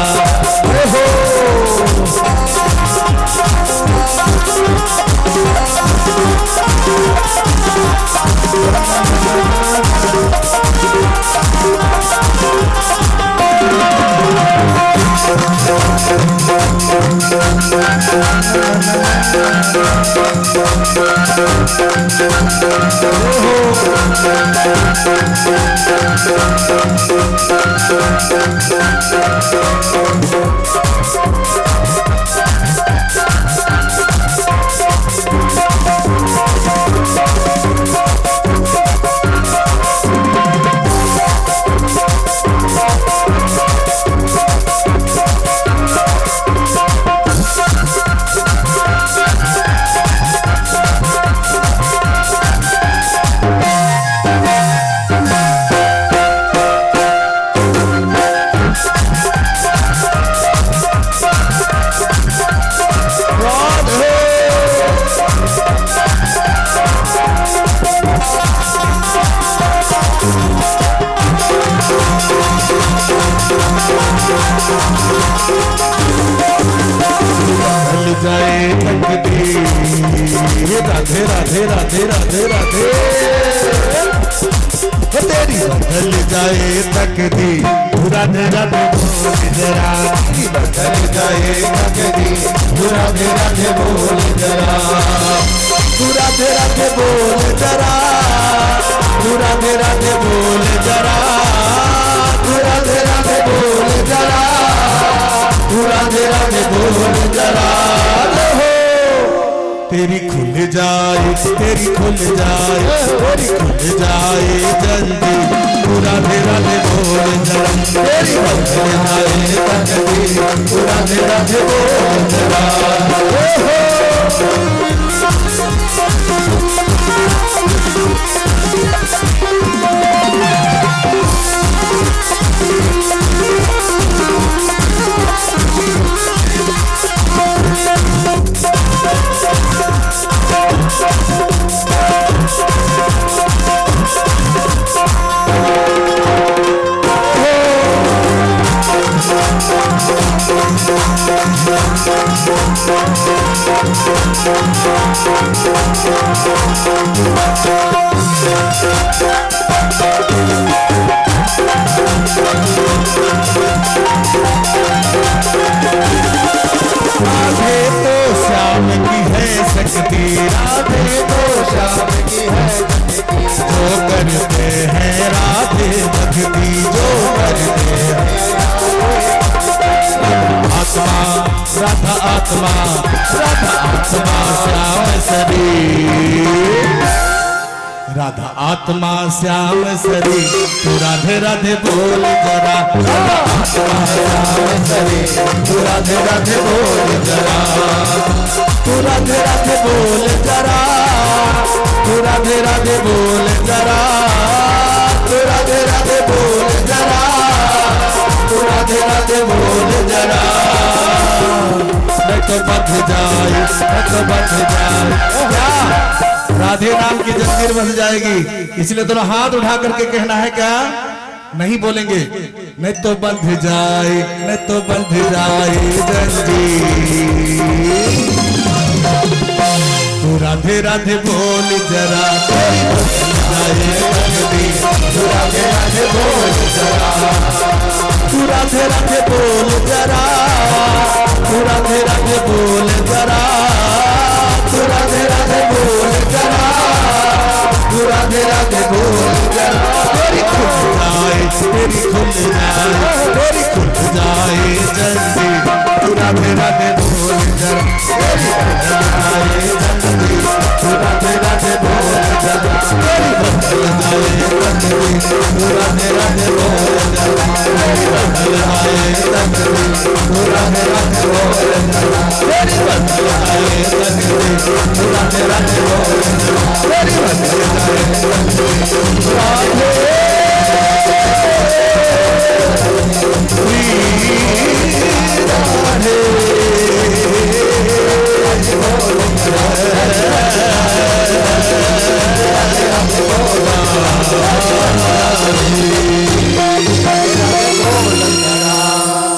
बदल जाए तकदीर, राधे राधे राधे राधे राधे, तेरी बदल जाए तकदीर, राधे राधे बोल जरा, बदल जाए तकदीर, राधे राधे बोल जरा, राधे राधे बोल जरा, राधे राधे बोल जरा, राधे राधे बोल जरा, राधे राधे बोल जरा, तेरी खुल जाए, तेरी खुल जाए, तेरी खुल जाए जल्दी, राधे राधे बोल जरा, तेरी बदल जाए तकदीर, राधे राधे बोल जरा, राधे तो श्याम की है शक्ति, राधे तो श्याम की है शक्ति, जो करते हैं राधे भक्ति, जो करते हैं आत्मा, राधा आत्मा, राधा आत्मा श्याम शरीर, राधा आत्मा श्याम शरीर, तू राधे राधे बोल जरा, राधा आत्मा श्याम शरीर, तू राधे राधे बोल जरा, तू राधे राधे बोल जरा, तू राधे राधे बोल जरा, तू राधे राधे बोल जरा, तू राधे राधे बोल जरा, मैं तो बंध जाए, मैं तो बंध जाए, क्या राधे नाम की जंजीर बंध जाएगी, इसलिए दोनों हाथ उठा करके कहना है क्या, नहीं बोलेंगे, नहीं तो बंध जाए, नहीं तो बंध जाए जंजीर, तू राधे राधे बोल जरा, तेरी बंध जाए तकदीर, तू राधे राधे बोल जरा, तू राधे राधे बोल जरा, तू राधे राधे बोल जरा, तू राधे राधे बोल जरा, तू राधे राधे बोल जरा, तेरी खुल जाए, तेरी खुल जाए, तेरी खुल जाए जंजीर, तू राधे राधे बोल जरा, तेरी बदल जाए जंजीर, तू राधे राधे बोल जरा, तेरी बदल जाए जंजीर, तू राधे राधे बोल जरा, तेरी बदल जाए जंजीर, तू राधे राधे बोल जरा, तेरी बदल जाए जंजीर, तू राधे राधे बोल जरा, तेरी बदल जाए जंजीर, तू राधे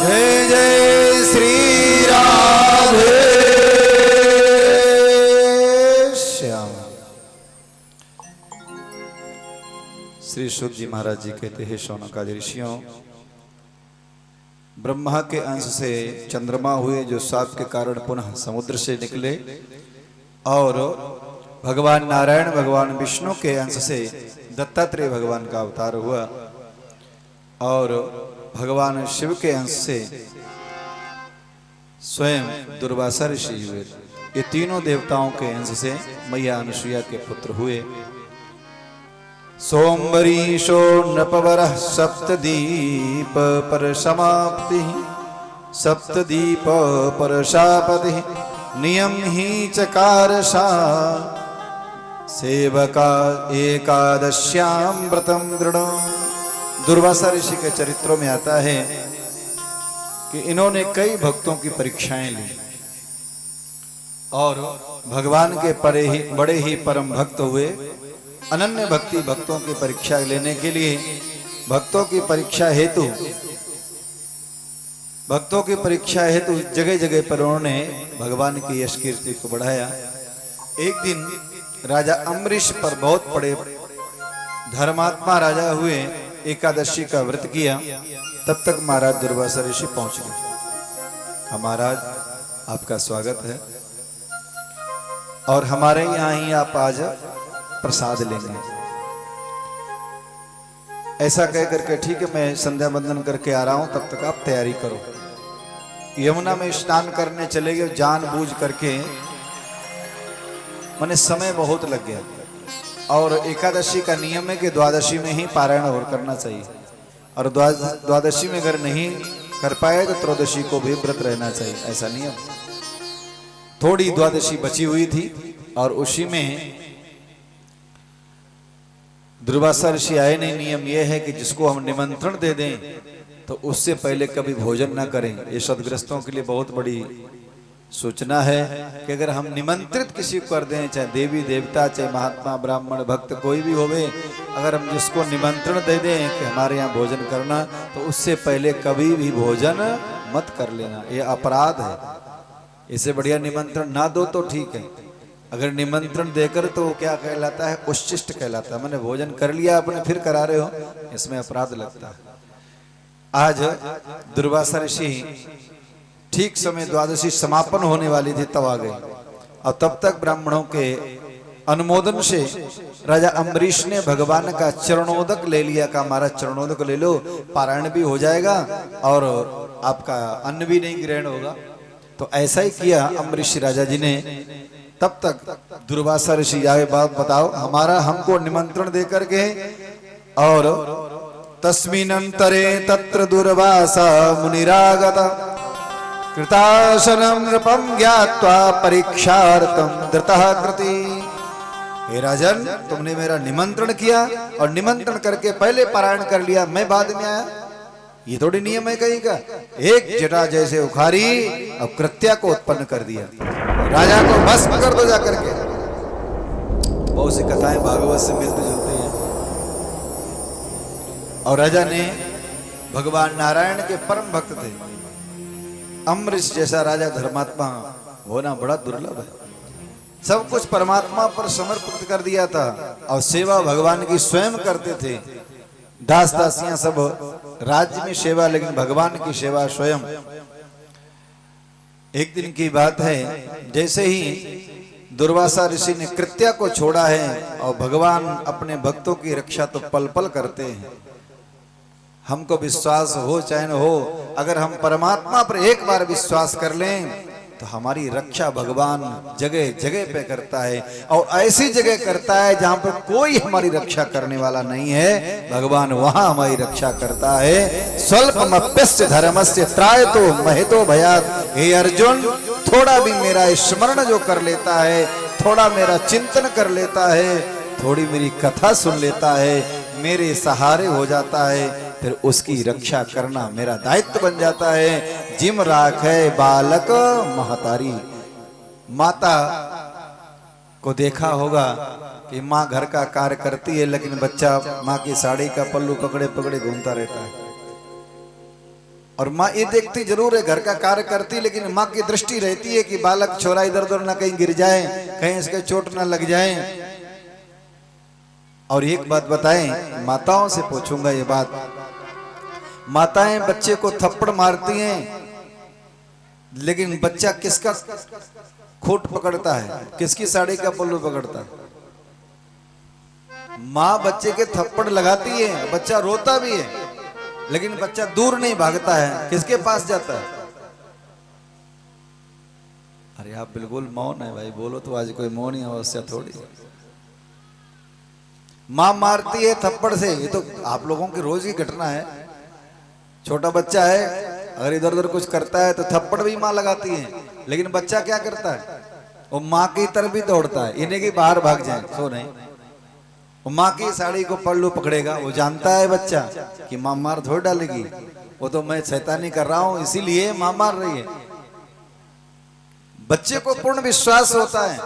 जय जय श्री राधे श्याम। श्री शुद्ध जी महाराज जी कहते हैं, शौनकादि ऋषियों, ब्रह्मा के अंश से चंद्रमा हुए जो साप के कारण पुनः समुद्र से निकले, और भगवान नारायण भगवान विष्णु के अंश से दत्तात्रेय भगवान का अवतार हुआ, और भगवान शिव के अंश से स्वयं दुर्वासा ऋषि हुए। ये तीनों देवताओं के अंश से मैया अनुसुईया के पुत्र हुए। सोमवरीशो नृपवरः सप्तदीप पर समाप्ति, सप्तदीप पर शापति, नियम ही चकार सा, सेवका एकादश्याम व्रतम दृढ़। दुर्वासा ऋषि के चरित्रों में आता है कि इन्होंने कई भक्तों की परीक्षाएं ली, और भगवान के बड़े ही परम भक्त हुए। अनन्य भक्ति भक्तों की परीक्षा लेने के लिए, भक्तों की परीक्षा हेतु भक्तों की परीक्षा हेतु जगह जगह पर उन्होंने भगवान की यश कीर्ति को बढ़ाया। एक दिन राजा अम्बरीश पर बहुत बड़े धर्मात्मा राजा हुए, एकादशी का व्रत किया। तब तक महाराज दुर्वासा ऋषि पहुंच गए। महाराज आपका स्वागत है और हमारे यहाँ ही आप आज प्रसाद लेंगे। ऐसा कह करके ठीक है, मैं संध्या बंदन करके आ रहा हूं, तब तक आप तैयारी करो। यमुना में स्नान करने चले गए जानबूझ करके, मैंने समय बहुत लग गया। और एकादशी का नियम है कि द्वादशी में ही पारायण और करना चाहिए, और द्वादशी में अगर नहीं कर पाए तो त्रयोदशी को भी व्रत रहना चाहिए, ऐसा नियम। थोड़ी द्वादशी बची हुई थी और उसी में दुर्वासा ऋषि आए नहीं। नियम यह है कि जिसको हम निमंत्रण दे दें तो उससे पहले कभी भोजन ना करें। ये सदग्रस्तों के लिए बहुत बड़ी सूचना है कि अगर हम निमंत्रित किसी को कर दें, चाहे देवी देवता, चाहे महात्मा, ब्राह्मण, भक्त, कोई भी होवे, अगर हम जिसको निमंत्रण दे दें कि हमारे यहाँ भोजन करना, तो उससे पहले कभी भी भोजन मत कर लेना, ये अपराध है। इससे बढ़िया निमंत्रण ना दो तो ठीक है, अगर निमंत्रण देकर तो क्या कहलाता है, उच्छिष्ट कहलाता है। मैंने भोजन कर लिया आपने फिर करा रहे हो, इसमें अपराध लगता है। आज दुर्वासा ऋषि ठीक समय द्वादशी समापन होने वाली थी तब आ गए, और तब तक ब्राह्मणों के अनुमोदन से राजा अम्बरीश ने भगवान का चरणोदक ले लिया। का हमारा चरणोदक ले लो, पारायण भी हो जाएगा और आपका अन्न भी नहीं ग्रहण होगा। तो ऐसा ही किया अम्बरीश राजा जी ने। तब तक दुर्वासा ऋषि आए, बात बताओ, हमारा हमको निमंत्रण देकर के, और तस्मिनंतरे तत्र दुर्वासा मुनिरागता कृताशनं नृपं ज्ञात्वा परीक्षार्थं धृतः कृति। हे राजन, तुमने मेरा निमंत्रण किया और निमंत्रण करके पहले पारायण कर लिया, मैं बाद में आया, ये थोड़ी नियम है कहीं का। एक जटा जैसे उखारी अब कृत्या को उत्पन्न कर दिया, राजा को भस्म कर दो जाकर के। बहुत सी कथाएं भागवत से मिलती जुलती हैं। और राजा ने, भगवान नारायण के परम भक्त थे, अम्बरीश जैसा राजा धर्मात्मा होना बड़ा दुर्लभ है। सब कुछ परमात्मा पर समर्पित कर दिया था और सेवा भगवान की स्वयं करते थे। दास दासियां सब राज्य में सेवा, लेकिन भगवान की सेवा स्वयं। एक दिन की बात है, जैसे ही दुर्वासा ऋषि ने कृत्या को छोड़ा है, और भगवान अपने भक्तों की रक्षा तो पल पल करते हैं। हमको विश्वास हो चाहे न हो, अगर हम परमात्मा पर एक बार विश्वास कर लें तो हमारी रक्षा भगवान जगह जगह पे करता है, और ऐसी जगह करता है जहां पर कोई हमारी रक्षा करने वाला नहीं है, भगवान वहां हमारी रक्षा करता है। स्वल्पमप्यस्य धर्मस्य त्रायतो महतो भयात्। हे अर्जुन, थोड़ा भी मेरा स्मरण जो कर लेता है, थोड़ा मेरा चिंतन कर लेता है, थोड़ी मेरी कथा सुन लेता है, मेरे सहारे हो जाता है, फिर उसकी रक्षा करना मेरा दायित्व बन जाता है। जिम राखे बालक महतारी। माता को देखा होगा कि माँ घर का कार्य करती है, लेकिन बच्चा माँ की साड़ी का पल्लू पकड़े पकड़े घूमता रहता है। और माँ ये देखती जरूर है, घर का कार्य करती, लेकिन माँ की दृष्टि रहती है कि बालक छोरा इधर उधर ना कहीं गिर जाए, कहीं इसके चोट ना लग जाए। और एक बात बताएं, माताओं से पूछूंगा ये बात, माताएं बच्चे को थप्पड़ मारती हैं, लेकिन बच्चा किसका खोट पकड़ता है, किसकी साड़ी का पल्लू पकड़ता है? माँ बच्चे के थप्पड़ लगाती है, बच्चा रोता भी है, लेकिन बच्चा दूर नहीं भागता है, किसके पास जाता है? अरे आप बिल्कुल मौन है भाई, बोलो तो आज कोई मौन ही अवश्य थोड़ी। माँ मारती है थप्पड़ से, ये तो आप लोगों की रोज की घटना है। छोटा बच्चा है, अगर इधर उधर कुछ करता है तो थप्पड़ भी माँ लगाती है, लेकिन बच्चा क्या करता है, वो माँ की तरफ भी दौड़ता है, इन्हें कि बाहर भाग जाए, सो नहीं, वो माँ की साड़ी को पल्लू पकड़ेगा। वो जानता है बच्चा कि माँ मार थोड़ डालेगी, वो तो मैं शैतानी कर रहा हूं इसीलिए माँ मार रही है। बच्चे को पूर्ण विश्वास होता है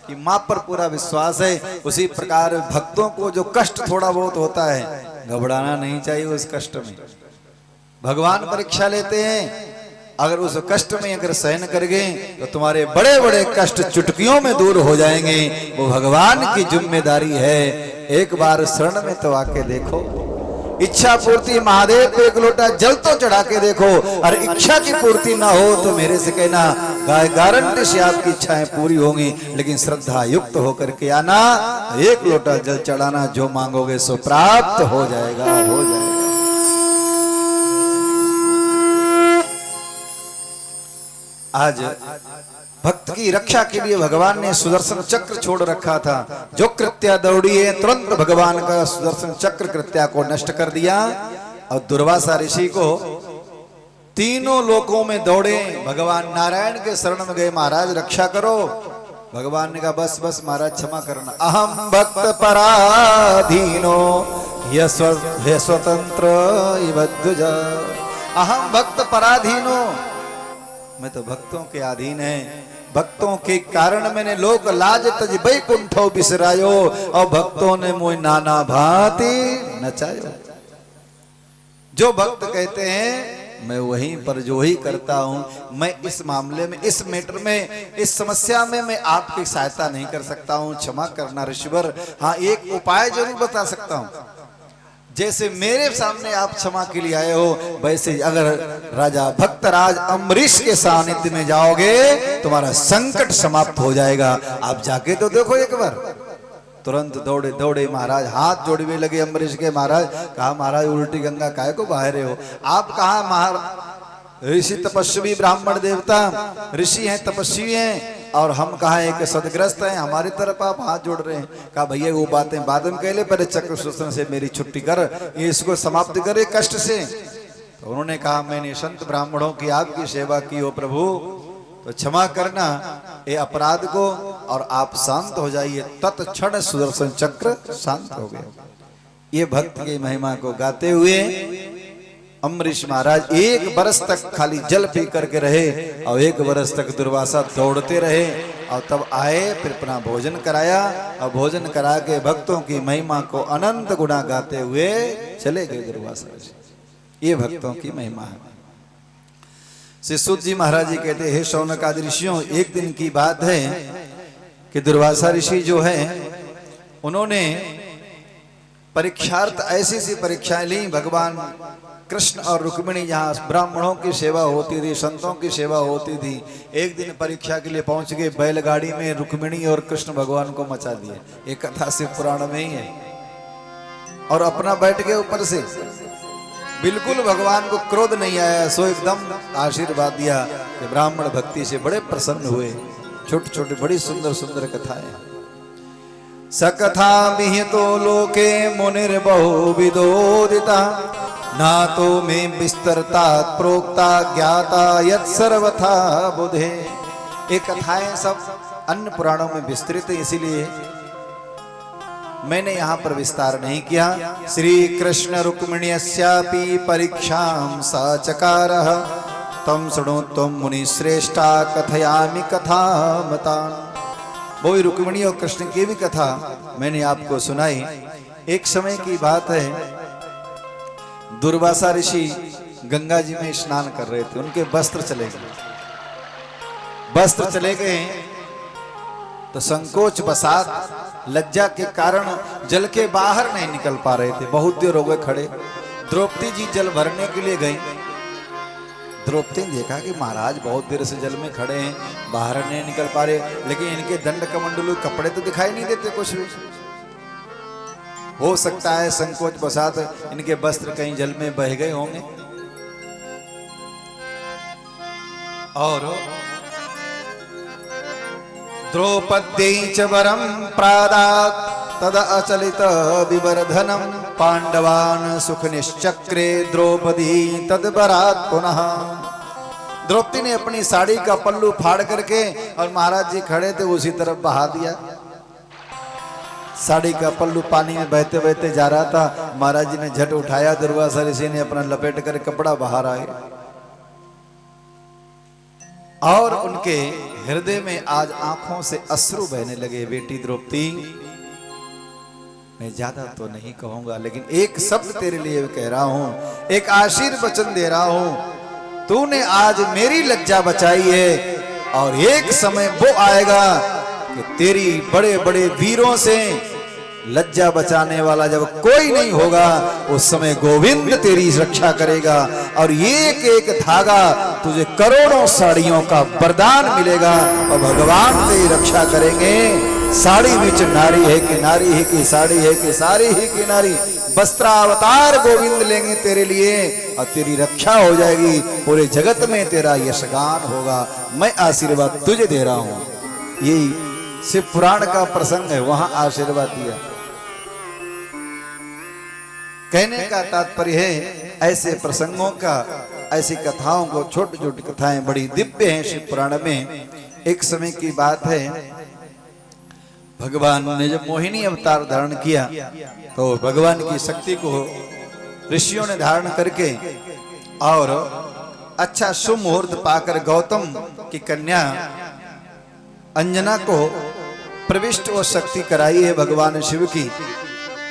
कि माँ पर पूरा विश्वास है। उसी प्रकार भक्तों को जो कष्ट थोड़ा बहुत होता है, घबराना नहीं चाहिए उस कष्ट में। भगवान परीक्षा लेते हैं, अगर उस कष्ट में अगर सहन कर गए तो तुम्हारे बड़े बड़े कष्ट चुटकियों में दूर हो जाएंगे। वो भगवान की जिम्मेदारी है। एक बार शरण में तो आके देखो, इच्छा पूर्ति महादेव को एक लोटा जल तो चढ़ा के देखो, और इच्छा की पूर्ति ना हो तो मेरे से कहना गारंटी से आपकी इच्छाएं पूरी होंगी। लेकिन श्रद्धा युक्त होकर के आना, एक लोटा जल चढ़ाना, जो मांगोगे सो प्राप्त हो जाएगा, हो जाएगा। आज भक्त की रक्षा के लिए भगवान ने सुदर्शन चक्र छोड़ रखा था। जो कृत्या दौड़ी है तुरंत भगवान का सुदर्शन चक्र कृत्या को नष्ट कर दिया। और दुर्वासा ऋषि को तीनों लोकों में दौड़े, भगवान नारायण के शरण में गए, महाराज रक्षा करो। भगवान ने कहा बस बस महाराज क्षमा करना। अहम भक्त पराधीनो ये स्वतंत्र अहम भक्त पराधीनो, मैं तो भक्तों के अधीन है। भक्तों के कारण मैंने लोक लाज तज बैकुंठो बिसरायो, और भक्तों ने मुझे नाना भांति नचायो। जो भक्त कहते हैं मैं वहीं पर जो ही करता हूं। मैं इस मामले में, इस मैटर में, इस समस्या में मैं आपकी सहायता नहीं कर सकता हूं, क्षमा करना ऋषिवर। हाँ, एक उपाय जरूर बता सकता हूं। जैसे मेरे सामने आप क्षमा के लिए आए हो, वैसे अगर राजा भक्तराज अम्बरीश के सानिध्य में जाओगे तुम्हारा संकट समाप्त हो जाएगा। आप जाके तो देखो एक बार। तुरंत दौड़े दौड़े महाराज हाथ जोड़ने लगे अम्बरीश के। महाराज कहा महाराज उल्टी गंगा काहे को बहा रहे हो? आप कहा महाराज ऋषि तपस्वी ब्राह्मण देवता ऋषि हैं, तपस्वी हैं, और हम कहा एक सदग्रस्त हैं, हमारी तरफ आप हाथ जोड़ रहे हैं। कहा भैया वो बातें बाद में कह ले, पहले चक्र सुदर्शन से मेरी छुट्टी कर, ये इसको समाप्त करे कष्ट से। तो उन्होंने कहा मैंने संत ब्राह्मणों की आपकी सेवा की हो प्रभु, तो क्षमा करना ये अपराध को, और आप शांत हो जाइए। तत्क्षण सुदर्शन चक्र शांत हो गया। ये भक्त की महिमा को गाते हुए अम्बरीश महाराज 1 बरस तक खाली जल पी करके रहे, और 1 बरस तक दुर्वासा दौड़ते रहे, और तब आए, फिर अपना भोजन कराया, और भोजन करा के भक्तों की महिमा को अनंत गुणा गाते हुए चले गए दुर्वासा ऋषि। ये भक्तों की महिमा है। श्री सूत जी महाराज जी कहते हे शौनक आदि ऋषियों, एक दिन की बात है कि दुर्वासा ऋषि जो है उन्होंने परीक्षार्थ ऐसी सी परीक्षाएं ली। भगवान कृष्ण और रुक्मिणी जहाँ ब्राह्मणों की सेवा होती थी, संतों की सेवा होती थी, एक दिन परीक्षा के लिए पहुंच गए। बैलगाड़ी में रुक्मिणी और कृष्ण भगवान को मचा दिए। ये कथा शिव पुराण में ही है। और अपना बैठ गए ऊपर से, बिल्कुल भगवान को क्रोध नहीं आया, सो एकदम आशीर्वाद दिया कि ब्राह्मण भक्ति से बड़े प्रसन्न हुए। छोटी छोटी बड़ी सुंदर सुंदर कथाएं। सकथा विहितो लोके मुनिर्बहु विदोदिता, ना तो में विस्तरता प्रोक्ता ज्ञाता यत् सर्वथा बुधे। ये कथाएं सब अन्य पुराणों में विस्तृत है, इसीलिए मैंने यहाँ पर विस्तार नहीं किया। श्री कृष्ण रुक्मिण्यस्यापि परीक्षां सा चकारः, तम शृणु त्वं मुनि श्रेष्ठा कथयामि कथामतान्। वो रुक्मिणी और कृष्ण की भी कथा मैंने आपको सुनाई। एक समय की बात है, दुर्वासा ऋषि गंगा जी में स्नान कर रहे थे। उनके वस्त्र चले गए। वस्त्र चले गए तो संकोच बसात लज्जा के कारण जल के बाहर नहीं निकल पा रहे थे। बहुत देर हो गए खड़े। द्रौपदी जी जल भरने के लिए गई। द्रौपदी ने देखा कि महाराज बहुत देर से जल में खड़े हैं, बाहर नहीं निकल पा रहे, लेकिन इनके दंड कमंडलू कपड़े तो दिखाई नहीं देते कुछ भी। हो सकता है संकोच बसात इनके वस्त्र कहीं जल में बह गए होंगे। और द्रौपदी च वरम प्रादात् तद अचलित विवर्धनम, पांडवान सुख निश्चक्रे द्रौपदी तद बरात पुनः। द्रौपदी ने अपनी साड़ी का पल्लू फाड़ करके, और महाराज जी खड़े थे उसी तरफ बहा दिया। साड़ी का पल्लू पानी में बहते बहते जा रहा था। महाराज जी ने झट उठाया। दुर्वासा ऋषि ने अपना लपेट कर कपड़ा बाहर आए, और उनके हृदय में आज आंखों से अश्रु बहने लगे। बेटी द्रौपदी, मैं ज्यादा तो नहीं कहूंगा, लेकिन एक शब्द तेरे लिए कह रहा हूं, एक आशीर्वचन दे रहा हूं। तूने आज मेरी लज्जा बचाई है, और एक समय वो आएगा कि तेरी बड़े बड़े वीरों से लज्जा बचाने वाला जब कोई नहीं होगा, उस समय गोविंद तेरी रक्षा करेगा, और एक एक धागा तुझे करोड़ों साड़ियों का वरदान मिलेगा, और भगवान तेरी रक्षा करेंगे। साड़ी बिच नारी है कि नारी है कि साड़ी है कि साड़ी है कि नारी, वस्त्रावतार गोविंद लेंगे तेरे लिए, और तेरी रक्षा हो जाएगी। पूरे जगत में तेरा यशगान होगा। मैं आशीर्वाद तुझे दे रहा हूं। यही शिव पुराण का प्रसंग है, वहां आशीर्वाद दिया। कहने का तात्पर्य है ऐसे प्रसंगों का, ऐसी कथाओं को, छोटी छोटी कथाएं बड़ी दिव्य हैं शिव पुराण में। एक समय की बात है, भगवान ने जब मोहिनी अवतार धारण किया तो भगवान की शक्ति को ऋषियों ने धारण करके और अच्छा शुभ मुहूर्त पाकर गौतम की कन्या अंजना को प्रविष्ट और शक्ति कराई है भगवान शिव की।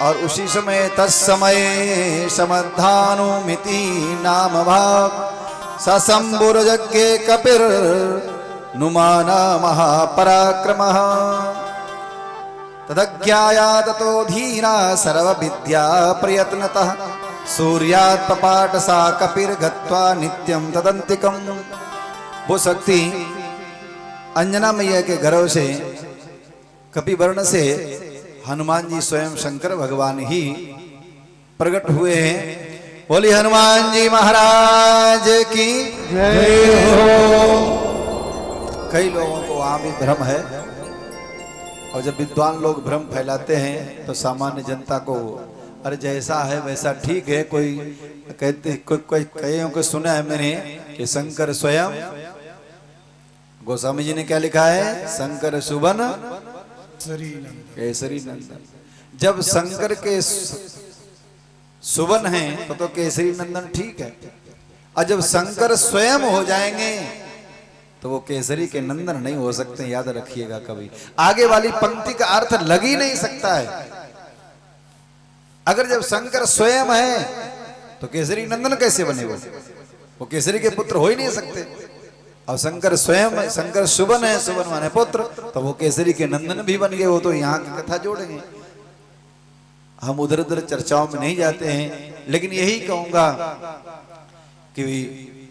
और उसी समय तत्समय समधानुमिति नाम भाग सशंभुर्यज्ञे कपिर नुमाना महापराक्रमः तदज्ञाया ततो धीरा सर्वविद्या प्रयत्नतः सूर्यात् पपाट सा कपिर गत्वा नित्यं तदंतिकम। वो शक्ति अंजना मैया के गर्भ से कपिवर्ण से हनुमान जी स्वयं शंकर भगवान ही प्रकट हुए हैं। बोली हनुमान जी महाराज की जय हो। कई लोगों को वहां भी भ्रम है, और जब विद्वान लोग भ्रम फैलाते हैं तो सामान्य जनता को अरे जैसा है वैसा ठीक है। कोई कहते कोई कईयों को सुना है मैंने कि शंकर स्वयं, गोस्वामी जी ने क्या लिखा है, शंकर सुबन केसरी नंदन। जब शंकर के सुबन हैं तो केसरी नंदन ठीक है, और जब शंकर स्वयं हो जाएंगे तो वो केसरी के नंदन नहीं हो सकते। याद रखिएगा, कभी आगे वाली पंक्ति का अर्थ लग ही नहीं सकता है। अगर जब शंकर स्वयं है तो केसरी नंदन कैसे बने? वो केसरी के पुत्र हो ही नहीं सकते। और शंकर स्वयं, शंकर सुबन है, सुबन माने पुत्र, तो वो केसरी के नंदन भी बन गए। वो तो यहाँ की कथा जोड़ेंगे, हम उधर उधर चर्चाओं में नहीं जाते हैं। लेकिन यही कहूंगा कि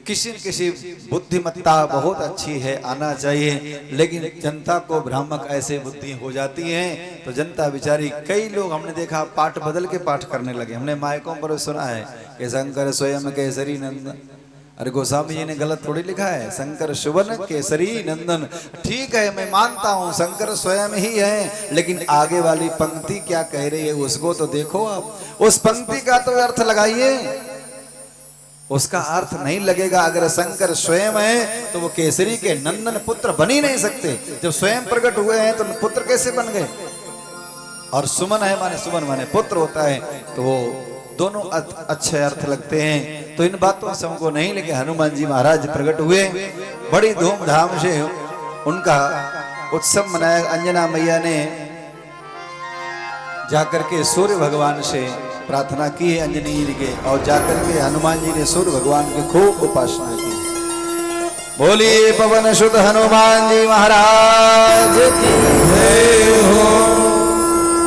किसी न किसी बुद्धिमत्ता बहुत अच्छी है, आना चाहिए। लेकिन जनता को भ्रामक ऐसे बुद्धि हो जाती हैं तो जनता बेचारी, कई लोग हमने देखा पाठ बदल के पाठ करने लगे। हमने मायकों पर सुना है कि शंकर स्वयं केसरी नंदन। अरे गोस्वामी जी ने गलत थोड़ी लिखा है, शंकर सुबन केसरी नंदन। ठीक है, मैं मानता हूँ शंकर स्वयं ही है, लेकिन आगे वाली पंक्ति क्या कह रही है उसको तो देखो आप। उस पंक्ति का तो अर्थ लगाइए, उसका अर्थ नहीं लगेगा। अगर शंकर स्वयं है तो वो केसरी के नंदन पुत्र बन ही नहीं सकते। जब स्वयं प्रकट हुए हैं तो पुत्र कैसे बन गए? और सुमन है माने, सुमन माने पुत्र होता है, तो वो दोनों अच्छे अर्थ लगते हैं। तो इन बातों से हमको नहीं, लेकिन हनुमान जी महाराज प्रकट हुए, बड़ी धूमधाम से उनका उत्सव मनाया। अंजना मैया ने जाकर के सूर्य भगवान से प्रार्थना की है अंजनी जी के, और जाकर के हनुमान जी ने सूर्य भगवान की खूब उपासना की। बोलिए पवन सुत हनुमान जी महाराज की जय हो।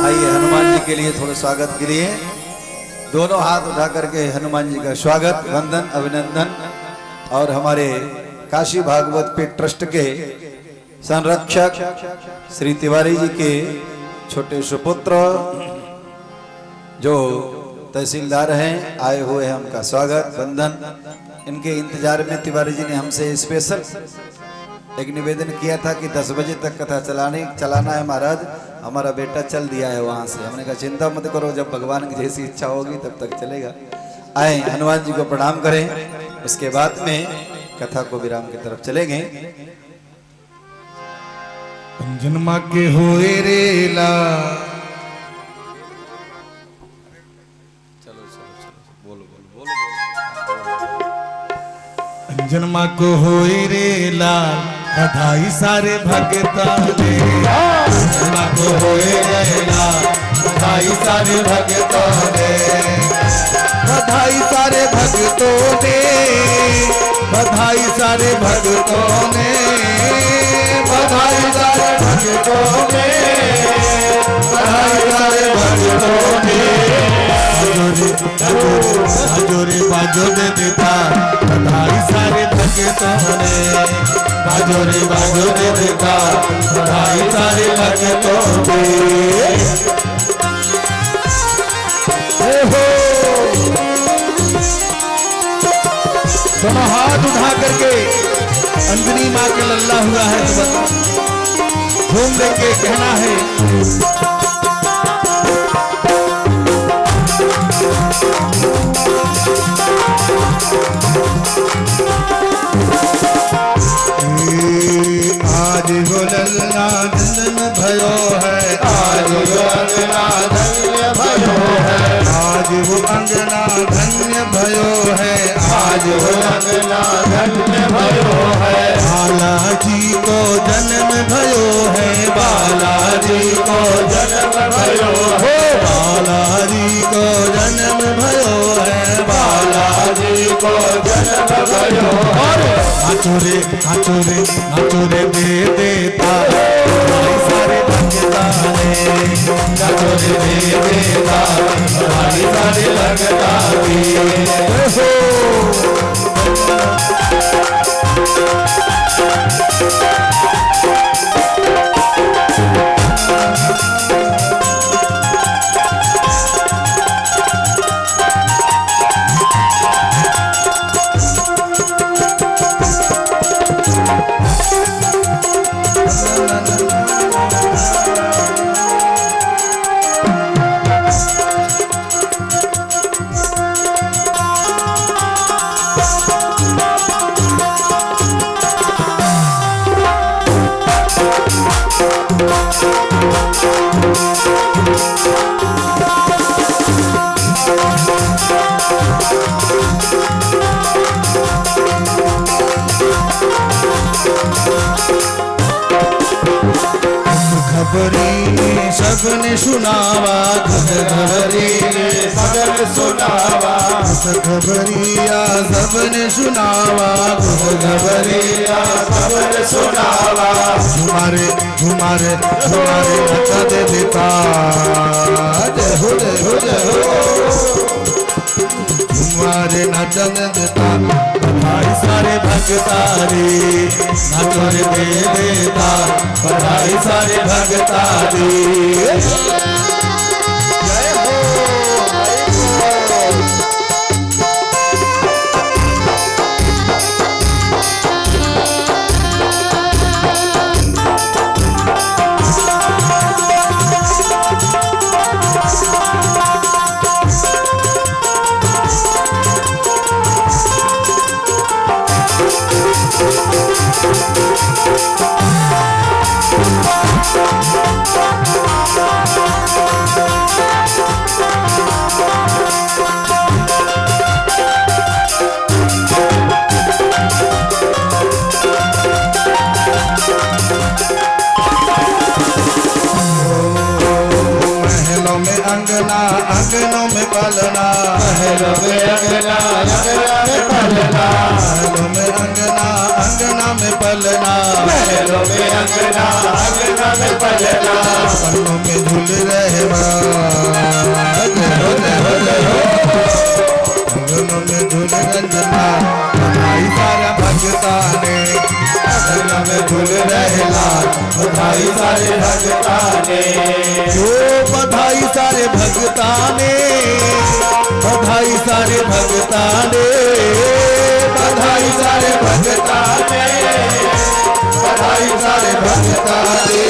आइए हनुमान जी के लिए थोड़े स्वागत के लिए दोनों हाथ उठा करके हनुमान जी का स्वागत, वंदन, अभिनंदन। और हमारे काशी भागवत पीठ ट्रस्ट के संरक्षक श्री तिवारी जी के छोटे सुपुत्र जो तहसीलदार हैं आए हुए हैं, उनका स्वागत, वंदन। इनके इंतजार में तिवारी जी ने हमसे स्पेशल एक निवेदन किया था कि 10 बजे तक कथा चलाना है महाराज। हमारा बेटा चल दिया है वहां से। हमने कहा चिंता मत करो, जब भगवान की जैसी इच्छा होगी तब तक चलेगा। आए हनुमान जी को प्रणाम करें, उसके बाद में कथा को विराम की तरफ चलेंगे। जन्मा के होए रेला, जन्मा को होए रेला, बधाई सारे भगता ने। जन्मा को होए रेला, बधाई सारे भक्तों ने, बधाई सारे भक्तों ने, बधाई सारे भक्तों ने, बधाई सारे भक्तों ने, बधाई सारे भक्तों ने। बाजोरे बाजो दे देता, बधाई सारे भक्तों ने, बाजोरे बाजो दे देता, बधाई सारे भक्तों ने। दोनों हाथ उठा करके अंजनी माँ के लल्ला हुआ है तो बस घूम लेके कहना है। आज हो लल्ला धन भयो है, आज वो अंगना धन्य भयो है, आज वो अंगना धन्य भयो है, आज वो अंगना धन्य भयो है। बालाजी को जन्म भयो है, बालाजी को जन्म भयो है, बालाजी को जन्म भयो है, बालाजी को जन्म भयो है। नाचोरे नाचोरे नाचोरे दे देता, बधाई सारे भक्ता ने, नाचोरे दे देता, बधाई सारे भक्ता ने। खबरी ने सबने सुनावा, खबरी ने सबने सुनावा, खबरिया सबने सुनावा, खबरिया सबने सुनावा। तुम्हारे तुम्हारे तुम्हारे अच्छा दे देता, जय हो जय हो जय हो, तुम्हारे नचन देता, बधाई सारे भक्ता रे, नाचोरे दे देता, बधाई सारे भक्ता रे। जय हो अंगना अंगनों में पलना, महलों में अंगना अंगना में पलना, महलों में अंगना अंगना में पलना, महलों में अंगना अंगना में पलना, पन्नों में झूल रहे अंगनों में झूल रंजना, बधाई सारा भक्ता ने, अंगना में झूल रहेला, बधाई सारे भक्ता ने। जो बधाई सारे भक्ता ने, बधाई सारे भक्ता ने, बधाई सारे भक्ता ने, बधाई सारे भक्ता ने।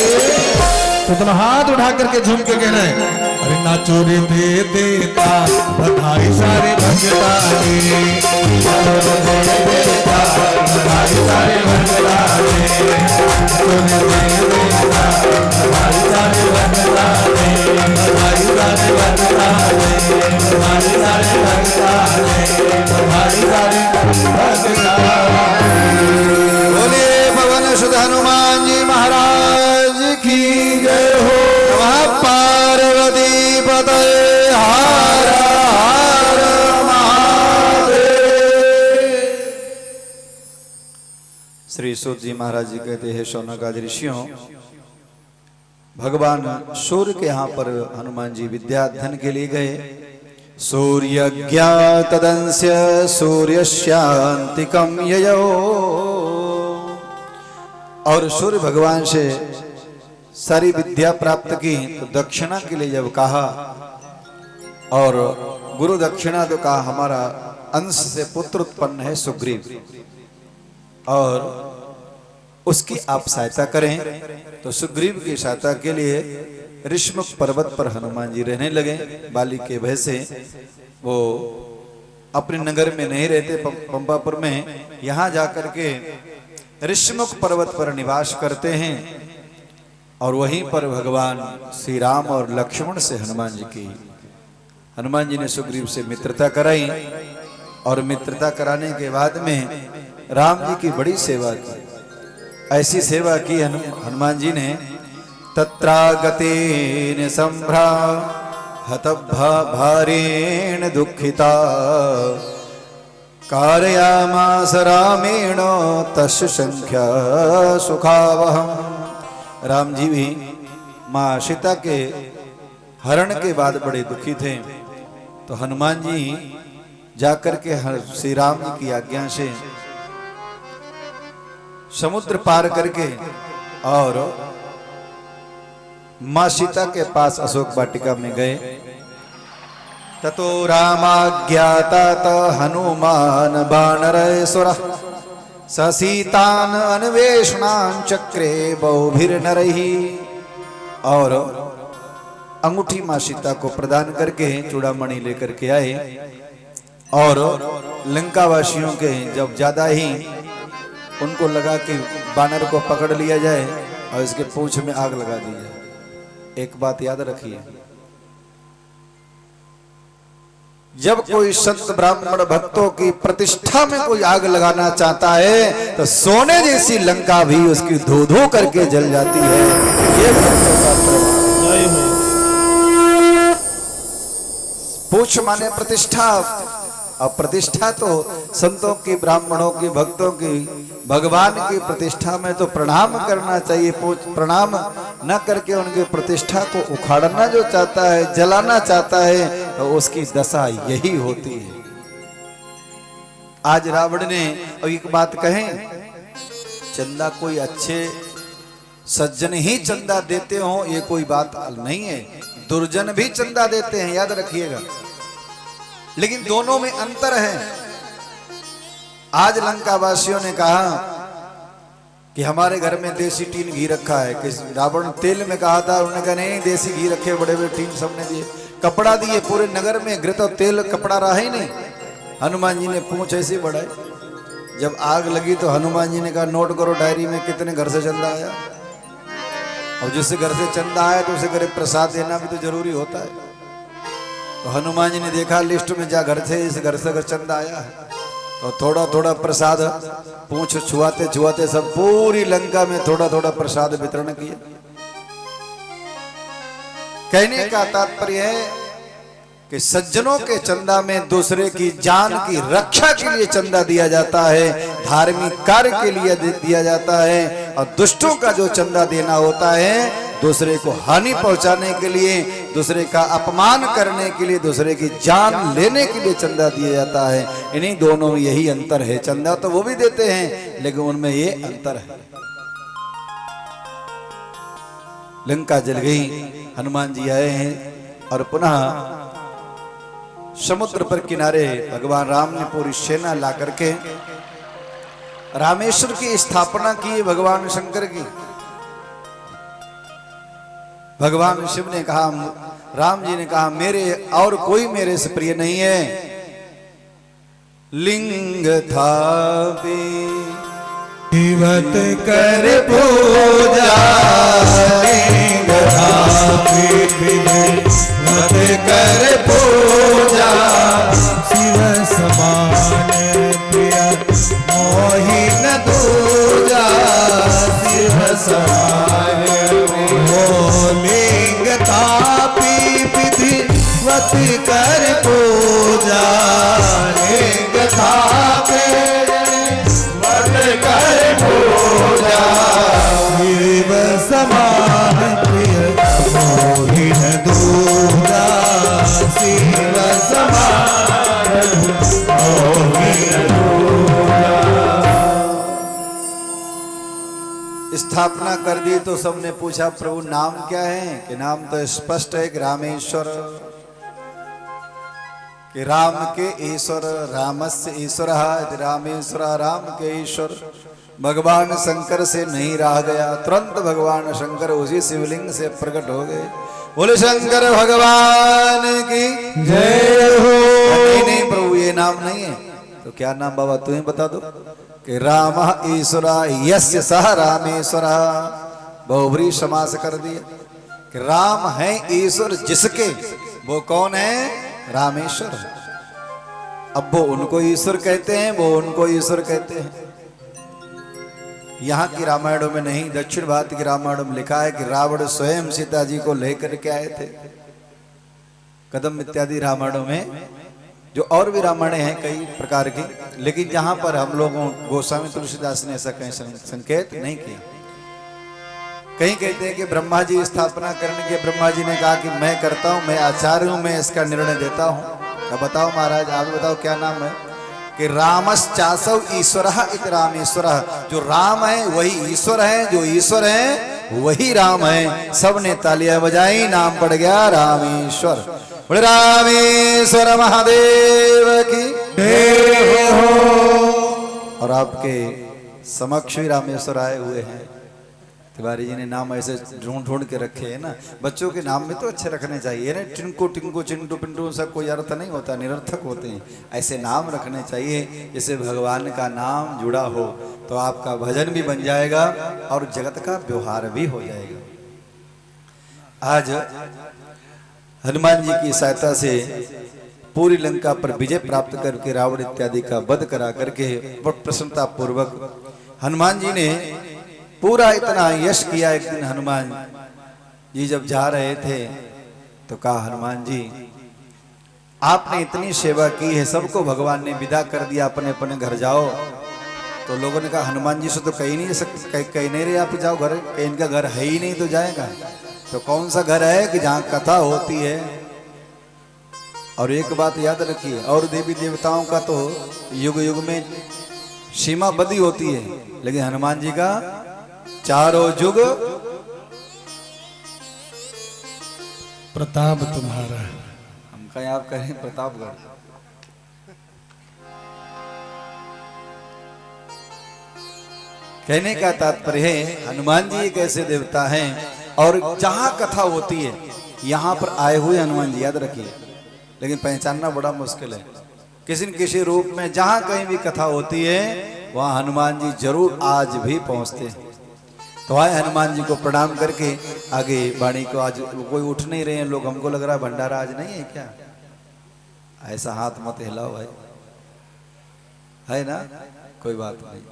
तो तुम हाथ उठा करके झूम के कहना है, अरे नाचो रे दे देता, बधाई सारे भक्ता ने, नाचो रे दे देता, बधाई सारे भक्ता ने, नाचो रे दे देता, बधाई सारे भक्ता ने, बधाई सारे भक्ता ने, बधाई सारे भक्ता ने, बधाई सारे भक्ता ने। बोले पवन सुत हनुमान जी महाराज की जय हो। नमः पार्वती श्री सूत जी महाराज जी कहते हैं, शौनक आदि ऋषियों, भगवान सूर्य के यहाँ पर हनुमान जी विद्या अध्ययन के लिए गए। सूर्य ज्ञातदंस्य सूर्यस्यांतिकम ययो, और सूर्य भगवान से सारी विद्या प्राप्त की तो दक्षिणा के लिए जब कहा, और गुरु दक्षिणा तो कहा हमारा अंश से पुत्र उत्पन्न है सुग्रीव, और उसकी आप सहायता करें। तो सुग्रीव की सहायता के लिए ऋष्मुख पर्वत पर हनुमान जी रहने लगे। बाली के भय से वो अपने नगर में नहीं रहते, पंपापुर में, यहाँ जाकर के ऋष्मुख पर्वत पर निवास करते हैं। और वहीं पर भगवान श्री राम और लक्ष्मण से हनुमान जी ने सुग्रीव से मित्रता कराई, और मित्रता कराने के बाद में राम जी की बड़ी सेवा की। ऐसी सेवा की हनुमान जी ने, तत्रागतेन संभ्रा हतभा भारेण दुखिता कारयामास रामेण तस्य संख्या सुखावहम। राम जी भी माँ सीता के हरण के बाद बड़े दुखी थे, तो हनुमान जी जाकर के श्री राम जी की आज्ञा से समुद्र पार करके और मां सीता के पास अशोक वाटिका में गए। ततो रामाज्ञाता हनुमान बानरैसुरः सीतान अन्वेषणान चक्रे बहुभिर्नरैः, और अंगूठी मां सीता को प्रदान करके चूड़ामणि लेकर के आए। और लंका वासियों के जब ज्यादा ही उनको लगा कि बानर को पकड़ लिया जाए और इसके पूंछ में आग लगा दी जाए। एक बात याद रखिए, जब कोई संत ब्राह्मण भक्तों की प्रतिष्ठा में कोई आग लगाना चाहता है तो सोने जैसी लंका भी उसकी धो धो करके जल जाती है। ये पूछ माने प्रतिष्ठा, और प्रतिष्ठा तो संतों की, ब्राह्मणों की, भक्तों की, भगवान की प्रतिष्ठा में तो प्रणाम करना चाहिए। प्रणाम न करके उनकी प्रतिष्ठा को उखाड़ना जो चाहता है, जलाना चाहता है, तो उसकी दशा यही होती है। आज रावण ने, और एक बात कहें, चंदा कोई अच्छे सज्जन ही चंदा देते हो ये कोई बात नहीं है, दुर्जन भी चंदा देते हैं, याद रखिएगा। लेकिन दोनों में अंतर है। आज लंका वासियों ने कहा कि हमारे घर में देसी टीन घी रखा है, कि रावण तेल में कहा था, उन्होंने कहा नहीं देसी घी रखे, बड़े बड़े टीन सबने दिए, कपड़ा दिए पूरे नगर में, घृत और तेल कपड़ा रहा ही नहीं। हनुमान जी ने पूंछ ऐसी बढ़ाई। जब आग लगी तो हनुमान जी ने कहा नोट करो डायरी में कितने घर से चंदा आया, और जिससे घर से चंदा आया तो उसे घर प्रसाद देना भी तो जरूरी होता है। तो हनुमान जी ने देखा लिस्ट में, जा घर से, इस घर से अगर चंदा आया है तो थोड़ा थोड़ा प्रसाद, पूंछ छुआते छुआते सब पूरी लंका में थोड़ा थोड़ा प्रसाद वितरण किया। कहने का तात्पर्य है कि सज्जनों के चंदा में दूसरे की जान की रक्षा के लिए चंदा दिया जाता है, धार्मिक कार्य के लिए दिया जाता है। और दुष्टों का जो चंदा देना होता है दूसरे को हानि पहुंचाने के लिए, दूसरे का अपमान करने के लिए, दूसरे की जान लेने के लिए चंदा दिया जाता है। इन्हीं दोनों में यही अंतर है। चंदा तो वो भी देते हैं लेकिन उनमें ये अंतर है। लंका जल गई, हनुमान जी आए हैं और पुनः समुद्र पर किनारे भगवान राम ने पूरी सेना ला करके रामेश्वर की स्थापना की, भगवान शंकर की। भगवान शिव ने कहा, राम जी ने कहा मेरे और कोई मेरे से प्रिय नहीं है। लिंग थापी जीवत कर पूजा, लिंग थापी जीवत कर पूजा, शिव समान प्रिय मोहि न दूजा, शिव समान लिंग तापी विधिवत कर पूजा, लिंग तापी वत कर पूजा। स्थापना कर दी तो सबने पूछा प्रभु नाम क्या है? कि नाम तो स्पष्ट है कि रामेश्वर, कि राम के ईश्वर, रामस्य ईश्वर, रामेश्वर, राम के ईश्वर। भगवान शंकर से नहीं रहा गया, तुरंत भगवान शंकर उसी शिवलिंग से प्रकट हो गए। बोले शंकर भगवान की जय हो। नहीं नहीं प्रभु ये नाम नहीं है। तो क्या नाम बाबा तुम्हें बता दो? कि राम ईश्वर यस्य सह रामेश्वर, बहुब्री समास कर दिया कि राम है ईश्वर जिसके, वो कौन है? रामेश्वर। अब वो उनको ईश्वर कहते हैं, वो उनको ईश्वर कहते हैं। यहाँ की रामायणों में नहीं, दक्षिण भारत की रामायणों में लिखा है कि रावण स्वयं सीता जी को लेकर के आए थे। कदम इत्यादि रामायणों में, जो और भी रामायण हैं कई प्रकार की, लेकिन जहां पर हम लोगों गोस्वामी तुलसीदास ने ऐसा कहीं संकेत नहीं किया। कहीं कहते हैं कि ब्रह्मा जी स्थापना करने के, ब्रह्मा जी ने कहा कि मैं करता हूं, मैं आचार्य हूं, मैं इसका निर्णय देता हूं। अब बताओ महाराज, आप बताओ क्या नाम है? कि रामश्चासव ईश्वर इत रामेश्वर। जो राम है वही ईश्वर है, जो ईश्वर है वही राम है। सबने तालियां बजाई, नाम पड़ गया रामेश्वर। बोले रामेश्वर महादेव की जय हो। और आपके समक्ष ही रामेश्वर आए हुए हैं। तिवारी जी ने नाम ऐसे ढूंढ ढूंढ के रखे हैं ना। बच्चों के नाम में तो अच्छे रखने चाहिए ना, टिंकू टिंकू चिंटू पिंटू सब कोई अर्थ नहीं होता, निरर्थक होते हैं। ऐसे नाम रखने चाहिए जिससे भगवान का नाम जुड़ा हो, तो आपका भजन भी बन जाएगा और जगत का व्यवहार भी हो जाएगा। आज हनुमान जी की सहायता से पूरी लंका पर विजय प्राप्त करके रावण इत्यादि का वध करा करके प्रसन्नता पूर्वक हनुमान जी ने पूरा इतना यश किया। एक दिन हनुमान जी जब जा रहे थे तो कहा, हनुमान जी आपने इतनी सेवा की है, सबको भगवान ने विदा कर दिया, अपने अपने घर जाओ। तो लोगों ने कहा हनुमान जी से तो कहीं नहीं सकते, कहीं नहीं रहे, आप जाओ घर, कहीं इनका घर है ही नहीं तो जाएगा। तो कौन सा घर है कि जहाँ कथा होती है। और एक बात याद रखिए, और देवी देवताओं का तो युग युग में सीमा बदी होती है, लेकिन हनुमान जी का चारों युग प्रताप तुम्हारा। हम कहें आप कहें प्रतापगढ़। कहने का तात्पर्य है हनुमान जी एक ऐसे देवता हैं, और जहां कथा होती है यहां पर आए हुए हनुमान जी, याद रखिए। लेकिन पहचानना बड़ा मुश्किल है। किसी न किसी रूप में जहां कहीं भी कथा होती है वहां हनुमान जी जरूर आज भी पहुंचते हैं। तो आए हनुमान जी को प्रणाम करके आगे वाणी को। आज कोई उठ नहीं रहे हैं लोग, हमको लग रहा है भंडारा आज नहीं है क्या? ऐसा हाथ मत हिलाओ भाई, है ना, कोई बात नहीं।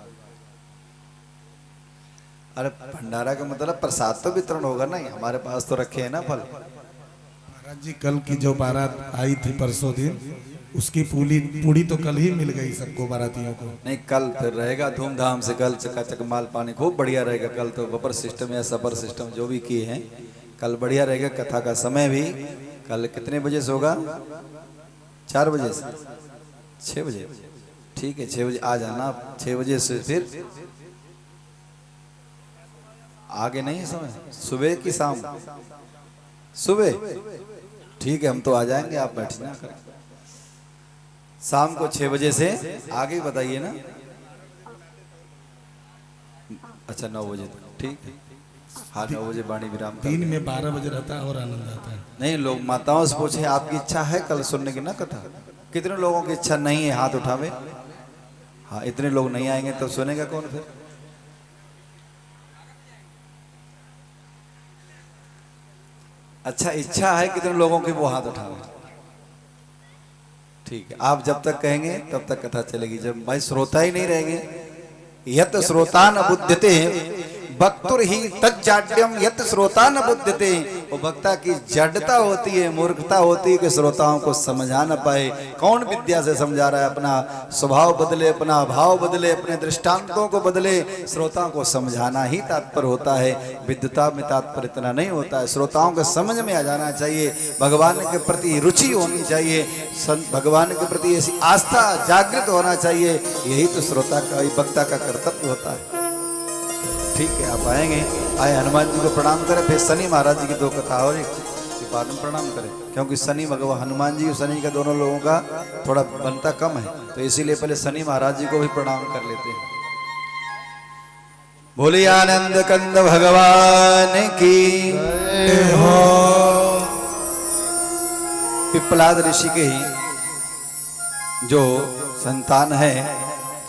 अरे भंडारा का मतलब प्रसाद तो वितरण होगा ना, हमारे पास तो रखे हैं ना फल। महाराज जी कल की जो बारात आई थी परसों दिन, उसकी पूरी तो कल ही मिल गई सबको, बारातियों को। नहीं, कल फिर रहेगा धूमधाम से, कल चकाचक माल पानी खूब बढ़िया रहेगा। कल तो बफर सिस्टम या सफर सिस्टम जो भी किए हैं, कल बढ़िया रहेगा। कथा का समय भी कल कितने बजे से होगा? 4 बजे से 6 बजे। ठीक है, 6 बजे आ जाना। 6 बजे से फिर आगे नहीं समय, सुबह की शाम, सुबह। ठीक है, हम तो आ जाएंगे, आप बैठना कर। शाम को 6 बजे से आगे बताइए ना। अच्छा 9 बजे तक, ठीक है। हाँ 9 बजे वाणी विराम। दिन में 12 बजे रहता है और आनंद आता है। नहीं, लोग माताओं से पूछे आपकी इच्छा है कल सुनने की ना कथा? कितने लोगों की इच्छा नहीं है? हाथ उठावे। हाँ, इतने लोग नहीं आएंगे तो सुनेगा कौन फिर? अच्छा, इच्छा है कितने लोगों की, वो हाथ उठावे। ठीक है, आप जब तक कहेंगे तब तक कथा चलेगी। जब भाई श्रोता ही नहीं रहेंगे, यत श्रोता न बुद्धते भक्तुर ही तज्जाड्यम, यत श्रोता न बुद्धते। वो वक्ता की जड़ता होती है, मूर्खता होती है कि श्रोताओं को समझा न पाए। कौन विद्या से समझा रहा है? अपना स्वभाव बदले, अपना भाव बदले, अपने दृष्टांतों को बदले। श्रोताओं को समझाना ही तात्पर्य होता है, विद्वता में तात्पर्य इतना नहीं होता है। श्रोताओं को समझ में आ जाना चाहिए, भगवान के प्रति रुचि होनी चाहिए, भगवान के प्रति ऐसी आस्था जागृत होना चाहिए। यही तो श्रोता का, वक्ता का कर्तव्य होता है। ठीक है आप आएंगे, आए हनुमान जी को प्रणाम करें, फिर शनि महाराज जी की 2 कथा और एक बाद में प्रणाम करें, क्योंकि शनि भगवान हनुमान जी और शनि का दोनों लोगों का थोड़ा बनता कम है, तो इसीलिए पहले शनि महाराज जी को भी प्रणाम कर लेते हैं। बोलिए आनंद कंद भगवान की हो। पिप्पलाद ऋषि के ही जो संतान है,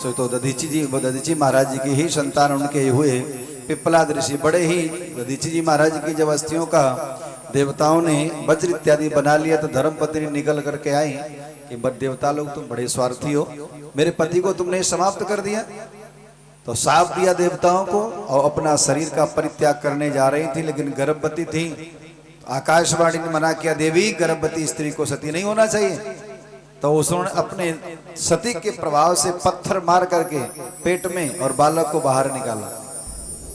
तो दधीची महाराज जी की ही संतान उनके ही हुए। पिप्पलाद ऋषि बड़े ही दधीची जी महाराज की जब अस्थियों का देवताओं ने वज्र इत्यादि बना लिया, तो धर्मपत्नी निकल करके आई कि बट देवता लोग तुम बड़े स्वार्थी हो, मेरे पति को तुमने समाप्त कर दिया। तो साफ दिया देवताओं को और अपना शरीर का परित्याग करने जा रही थी, लेकिन गर्भवती थी। आकाशवाणी ने मना किया, देवी गर्भवती स्त्री को सती नहीं होना चाहिए। तो उसने अपने सती के प्रभाव से पत्थर मार करके पेट में और बालक को बाहर निकाला,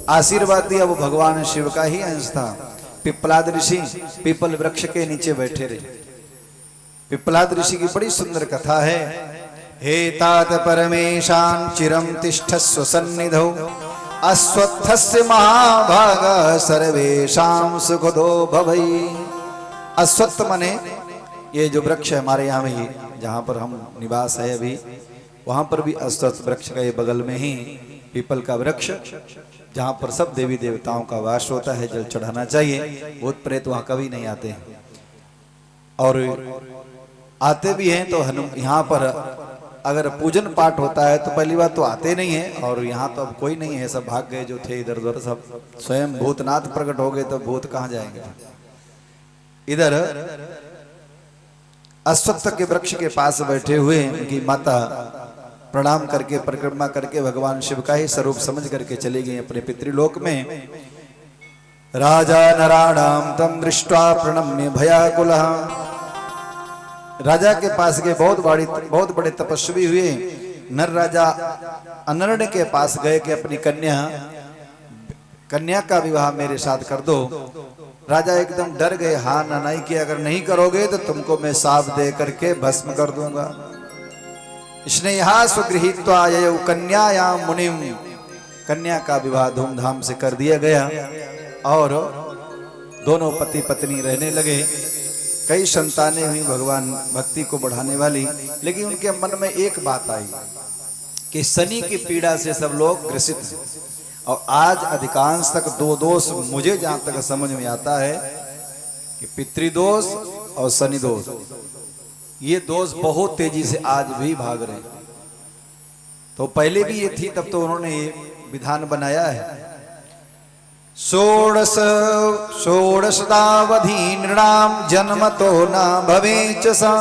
आशीर्वाद दिया। वो भगवान शिव का ही अंश था। पिप्पलाद ऋषि पीपल वृक्ष के नीचे बैठे रहे। पिप्पलाद ऋषि की बड़ी सुंदर कथा है। हे तात परमेशान चिरम तिष्ठस्व सन्निधौ अश्वत्थस्य महाभाग सर्वेशाम सुखदो भवई। अश्वत्थ मने ये जो वृक्ष है हमारे यहाँ में, ही जहाँ पर हम निवास है अभी, वहां पर भी अश्वत्थ वृक्ष का ये बगल में ही पीपल का वृक्ष, जहाँ पर सब देवी देवताओं का वास होता है। जल चढ़ाना चाहिए, भूत प्रेत वहां कभी नहीं आते हैं, और आते भी हैं तो यहाँ पर अगर पूजन पाठ होता है तो पहली बात तो आते नहीं है, और यहाँ तो अब कोई नहीं है, सब भाग गए जो थे इधर उधर, सब स्वयं भूतनाथ प्रकट हो गए, तो भूत कहाँ जाएंगे। इधर अश्वत्थ के वृक्ष के पास बैठे हुए उनकी माता प्रणाम करके परिक्रमा करके भगवान शिव का ही स्वरूप समझ करके चली गई अपने पितृलोक में। राजा नराणाम तम दृष्ट्वा प्रणम्य भयाकुलः। राजा के पास गए, बहुत बड़े तपस्वी हुए। नर राजा अनर्ण्य के पास गए कि अपनी कन्या का विवाह मेरे साथ कर दो। राजा एकदम डर गए, हाँ ना नहीं किया, अगर नहीं करोगे तो तुमको मैं शाप दे करके भस्म कर दूंगा। इसने यहाँ स्वगृहीत्वा ययौ कन्यायां मुनिम, कन्या का विवाह धूमधाम से कर दिया गया और दोनों पति पत्नी रहने लगे। कई संतानें हुई भगवान भक्ति को बढ़ाने वाली, लेकिन उनके मन में एक बात आई कि शनि की पीड़ा से सब लोग ग्रसित हैं। और आज अधिकांश तक 2 दोष मुझे जहां तक समझ में आता है कि पितृदोष और शनि दोष, ये दोष बहुत तेजी से आज भी भाग रहे हैं। तो पहले भी ये थी, तब तो उन्होंने ये विधान बनाया है। षोडशदावधि नृणाम जन्म तो न भवेच सा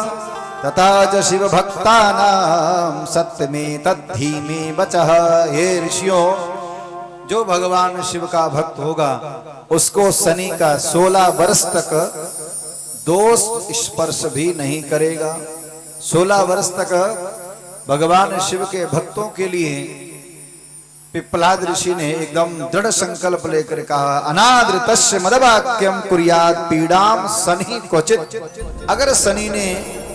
तथा च शिव भक्तानाम सत्य में तद्धि में बचः। हे ऋषियों, जो भगवान शिव का भक्त होगा उसको शनि का 16 वर्ष तक दोष स्पर्श भी नहीं करेगा। 16 वर्ष तक भगवान शिव के भक्तों के लिए पिप्पलाद ऋषि ने एकदम दृढ़ संकल्प लेकर कहा, अनादृतस्य मदवाक्यम कुर्यात् पीड़ाम शनि क्वचित। अगर शनि ने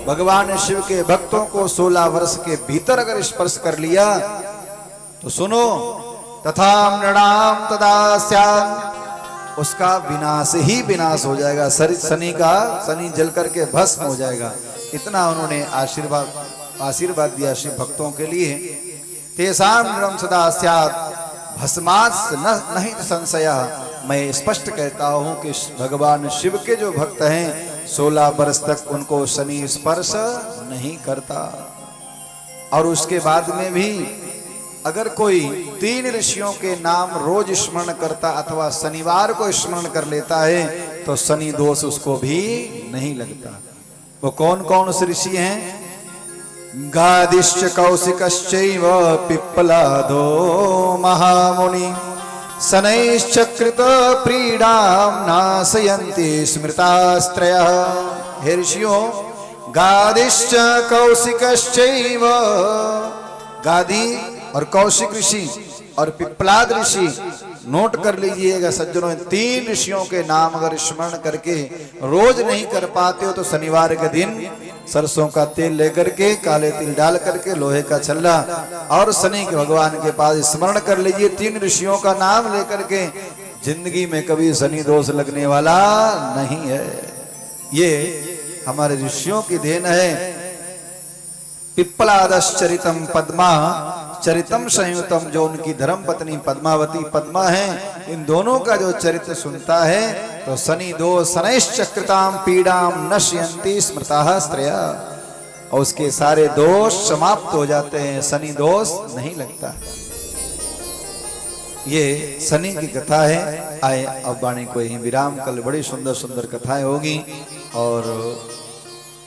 भगवान शिव के भक्तों को 16 वर्ष के भीतर अगर स्पर्श कर लिया तो सुनो, तथा नृणाम तदा स्यात्, उसका विनाश ही विनाश हो जाएगा। शनि जल करके भस्म हो जाएगा। इतना उन्होंने आशीर्वाद दिया शिव भक्तों के लिए। तेषां नृणाम सदा स्यात् भस्मात् नहीं संशय। मैं स्पष्ट कहता हूं कि भगवान शिव के जो भक्त हैं 16 वर्ष तक उनको शनि स्पर्श नहीं करता। और उसके बाद में भी अगर कोई 3 ऋषियों के नाम रोज स्मरण करता अथवा शनिवार को स्मरण कर लेता है तो शनि दोष उसको भी नहीं लगता। वो कौन कौन से ऋषि हैं? गादिश्च कौशिकश्चैव पिप्पलादो महामुनि शनैश्च कृत प्रीडां नाशयन्ति स्मृतास्त्रयः। हे ऋषियों, गादिश्च कौशिकश्चैव, गादी और कौशिक ऋषि और पिप्पलाद ऋषि नोट कर लीजिएगा सज्जनों, 3 ऋषियों के नाम अगर स्मरण करके रोज नहीं कर पाते हो तो शनिवार के दिन सरसों का तेल लेकर के, काले तिल डाल करके, लोहे का छल्ला और शनि के भगवान के पास स्मरण कर लीजिए। 3 ऋषियों का नाम लेकर के जिंदगी में कभी शनि दोष लगने वाला नहीं है। ये हमारे ऋषियों की देन है। पिप्पलादश्चरितम पद्मा चरितम संयुतम, जो उनकी धर्म पत्नी पद्मावती पद्मा है, इन दोनों का जो चरित्र सुनता है तो शनि दोष शनैश्चक्रताम पीड़ाम नश्यन्ति स्मृताः स्त्रया, और उसके सारे दोष समाप्त हो जाते हैं, शनि दोष नहीं लगता। ये शनि की कथा है। आए अब वाणी को यही विराम, कल बड़ी सुंदर सुंदर कथाएं होगी और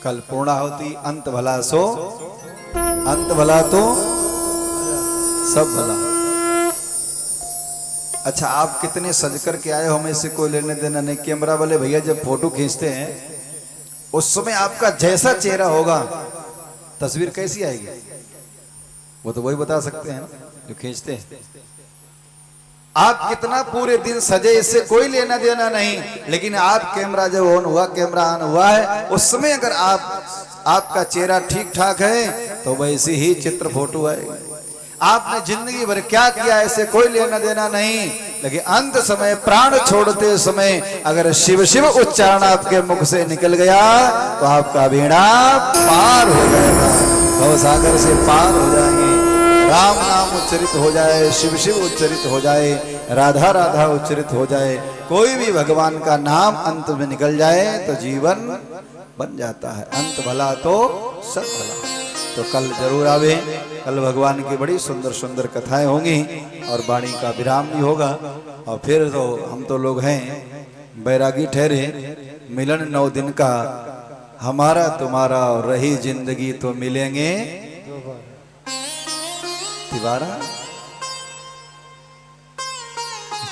कल पूर्णाहुति। अंत भला सो अंत भला तो सब भला। अच्छा, आप कितने सज कर के आए हो, हमें से कोई लेने देना नहीं। कैमरा वाले भैया जब फोटो खींचते हैं उस समय आपका जैसा चेहरा होगा तस्वीर कैसी आएगी वो तो वही बता सकते हैं जो खींचते हैं। आप कितना पूरे दिन सजे इससे कोई लेना देना नहीं, लेकिन आप कैमरा जब ऑन हुआ, कैमरा ऑन हुआ है, उस समय अगर आपका चेहरा ठीक ठाक है तो वैसी ही चित्र फोटो आएगी। आपने जिंदगी भर क्या किया ऐसे कोई लेना देना नहीं, लेकिन अंत समय प्राण छोड़ते समय अगर शिव शिव उच्चारण आपके मुख से निकल गया तो आपका बेड़ा पार हो जाएगा, भव सागर से पार हो जाएंगे। राम नाम उच्चरित हो जाए, शिव शिव उच्चरित हो जाए, राधा राधा उच्चरित हो जाए, कोई भी भगवान का नाम अंत में निकल जाए तो जीवन बन जाता है। अंत भला तो सब भला। तो कल जरूर आवे, कल भगवान की बड़ी सुंदर सुंदर कथाएं होंगी और वाणी का विराम भी होगा। और फिर तो हम तो लोग हैं बैरागी ठहरे, मिलन 9 दिन का हमारा तुम्हारा और रही जिंदगी तो मिलेंगे तिवारा।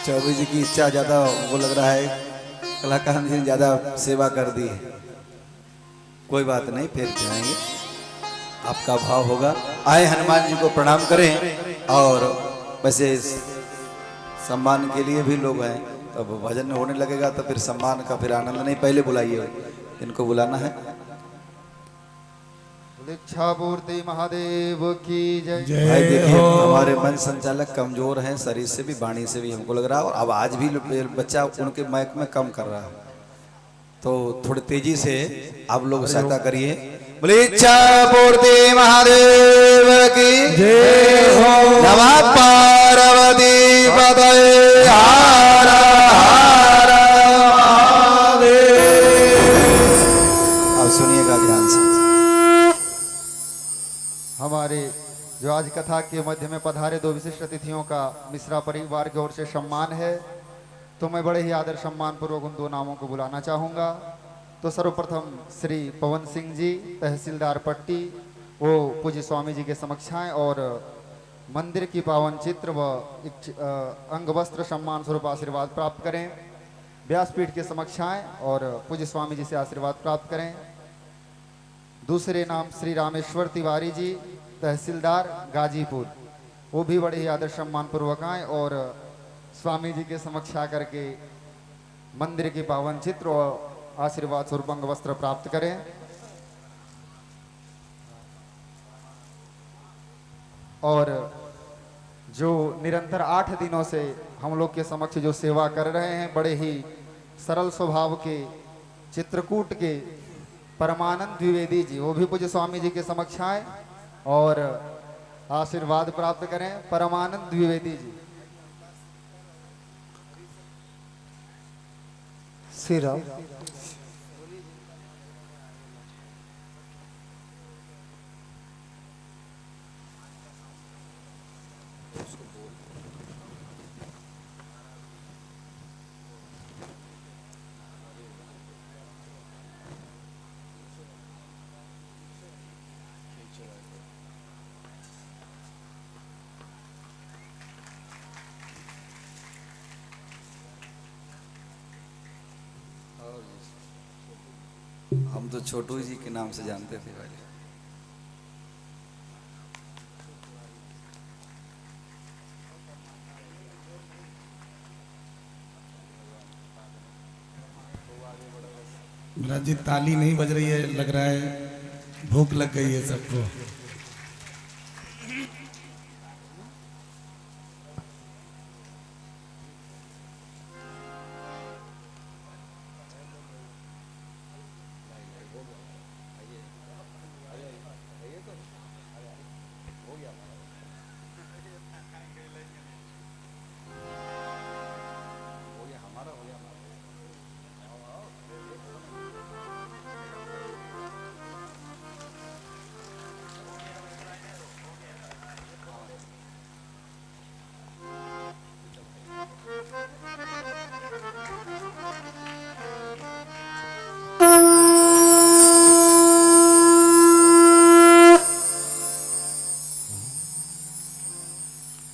चौबे जी की इच्छा ज्यादा वो लग रहा है, कलाकार जी ने ज्यादा सेवा कर दी है। कोई बात नहीं, फिर जाएंगे, आपका भाव होगा। आए हनुमान जी को प्रणाम करें। और वैसे सम्मान के लिए भी लोग हैं, तो अब भजन होने लगेगा तो फिर सम्मान का फिर आनंद नहीं। पहले बुलाइए, इनको बुलाना है। दीक्षा पूर्ति महादेव की जय। भाई देखिए, हमारे मन संचालक कमजोर हैं, शरीर से भी वाणी से भी, हमको लग रहा है। और अब आज भी बच्चा उनके माइक में कम कर रहा है, तो थोड़ी तेजी से आप लोग सहायता करिए। बोले इच्छा पूर्ति महादेव की जय हो। नमः पार्वती पतये हर हर महादेव। अब सुनिएगा ध्यान से। हमारे जो आज कथा के मध्य में पधारे 2 विशिष्ट अतिथियों का मिश्रा परिवार की ओर से सम्मान है, तो मैं बड़े ही आदर सम्मान पूर्वक उन 2 नामों को बुलाना चाहूँगा। तो सर्वप्रथम श्री पवन सिंह जी, तहसीलदार पट्टी, वो पूज्य स्वामी जी के समक्ष आएं और मंदिर की पावन चित्र व अंग वस्त्र सम्मान स्वरूप आशीर्वाद प्राप्त करें। व्यासपीठ के समक्ष आएं और पूज्य स्वामी जी से आशीर्वाद प्राप्त करें। दूसरे नाम श्री रामेश्वर तिवारी जी, तहसीलदार गाजीपुर, वो भी बड़े ही आदर सम्मान पूर्वक आए और स्वामी जी के समक्ष आकर के मंदिर की पावन चित्र और आशीर्वाद स्वरूप अंग वस्त्र प्राप्त करें। और जो निरंतर 8 दिनों से हम लोग के समक्ष जो सेवा कर रहे हैं, बड़े ही सरल स्वभाव के चित्रकूट के परमानंद द्विवेदी जी, वो भी पूज्य स्वामी जी के समक्ष आए और आशीर्वाद प्राप्त करें। परमानंद द्विवेदी जी, श्री राम। हम तो छोटू जी के नाम से जानते थे पहले। महाराज जी ताली नहीं बज रही है, लग रहा है भूख लग गई है सबको।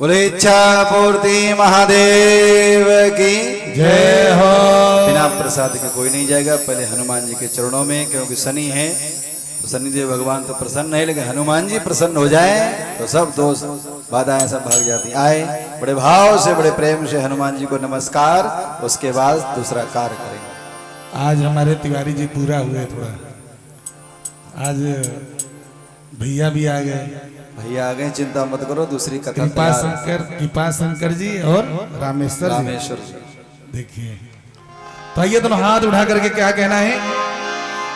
बोले इच्छा पूर्ति महादेव की जय हो। बिना प्रसाद के कोई नहीं जाएगा, पहले हनुमान जी के चरणों में, क्योंकि शनि है तो शनिदेव भगवान तो प्रसन्न है, लेकिन हनुमान जी प्रसन्न हो जाए तो सब दोष बाधाएं सब भाग जाती। आए बड़े भाव से बड़े प्रेम से हनुमान जी को नमस्कार, उसके बाद दूसरा कार्य करेंगे। आज हमारे तिवारी जी पूरा हुए थोड़ा, आज भैया भी आ गए, भैया आ गए, चिंता मत करो, दूसरी कथा तैयार है। कृपा शंकर जी और रामेश्वर जी। देखिए तो आइए दोनों हाथ उठा करके क्या कहना है,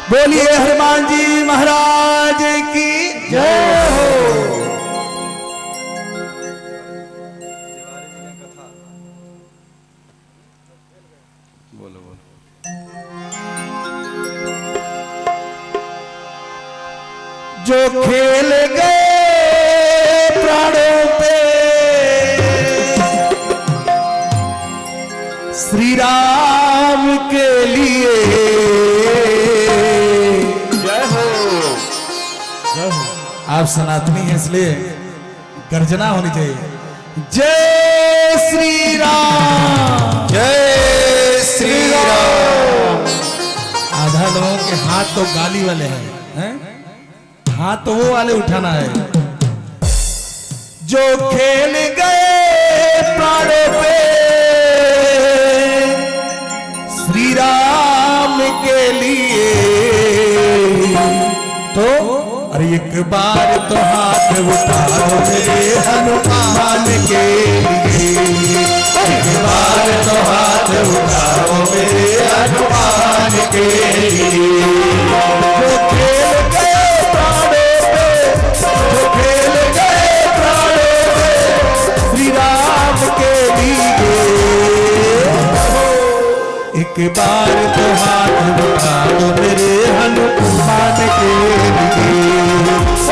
बोलिए हनुमान जी महाराज की जय हो। बोलो बोलो। जो खेल गए प्राणों पे श्री राम के लिए, जय हो। आप सनातनी हैं इसलिए गर्जना होनी चाहिए। जय श्री राम, जय श्री राम। आधा लोगों के हाथ तो गाली वाले हैं, हाथ तो वो वाले उठाना है। जो खेल गए प्राणों पे श्री राम के लिए, तो अरे एक बार तो हाथ उठाओ मेरे हनुमान के लिए, एक बार तो हाथ उठाओ मेरे हनुमान के लिए। जो खेल गए प्राणों पे, जो खेल गए प्राणों पे श्री राम के लिए, एक बार तो हाथ उठाओ मेरे हनुमान के लिए,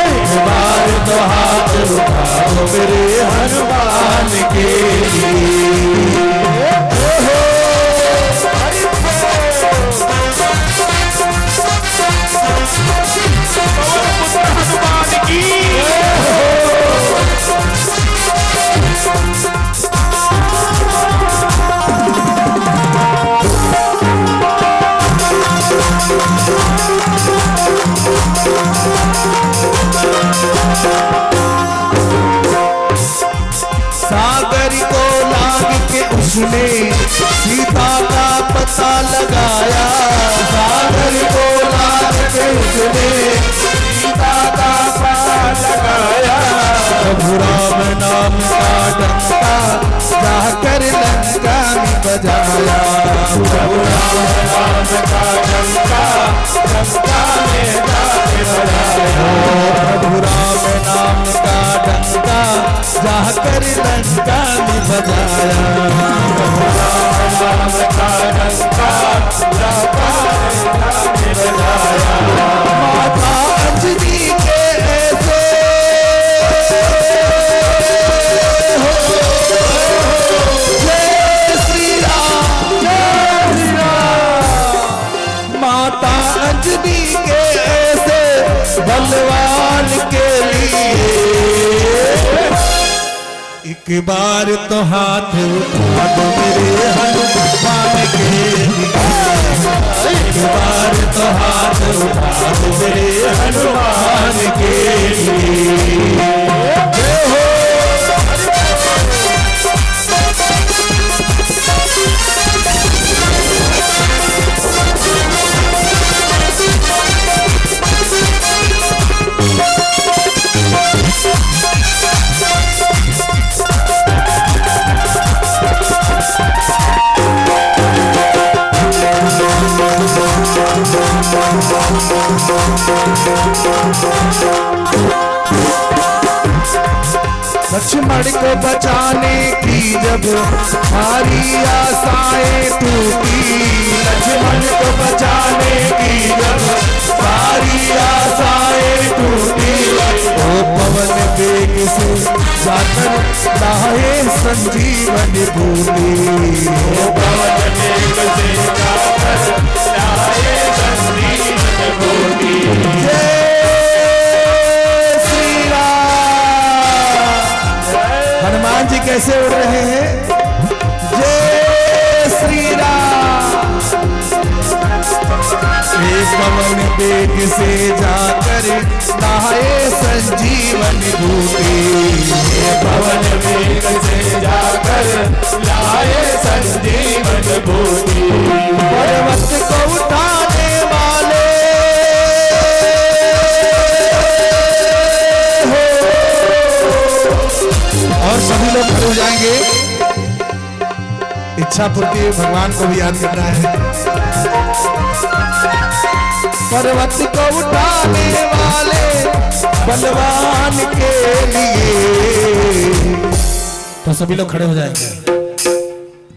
एक बार तो हाथ उठाओ मेरे हनुमान के लिए। हनुमान की सागर को लाग के उसने सीता का पता लगाया, सागर को लाग के उसने सीता का पता लगाया। प्रभु राम नाम का डंका जाकर लंका में बजाया, प्रभु राम नाम का डंका लंका में जाकर बजाया, प्रभु राम नाम का डंका जाकर लंका में बजाया, प्रभु राम नाम का डंका जाकर लंका में बजाया। माता अंजनी के ऐसे जय श्री राम, जय श्री राम। माता अंजनी के ऐसे बलवान के लिए, एक बार तो हाथ उठा दो मेरे हनुमान के लिए, एक बार तो हाथ उठा दो मेरे हनुमान के लिए। जय हो। लक्ष्मण को बचाने की जब सारी आशाएं टूटी, लक्ष्मण को बचाने की जब सारी आशाएं टूटी, ओ पवन वेग से जाकर लाए संजीवन बूटी, ओ पवन वेग से जाकर लाए संजीवन बूटी। जय श्री राम। हनुमान जी कैसे उड़ रहे हैं? जय श्री राम। पवन वेग से जाकर लाए संजीवन बूटी, पवन वेग से जाकर लाए संजीवन बूटी। पर्वत को उठाने वाले हो, और सभी लोग खड़े हो जाएंगे। इच्छा पूर्ति भगवान को भी याद करना है। पर्वत को उठाने वाले बलवान के लिए, तो सभी लोग खड़े हो जाएंगे।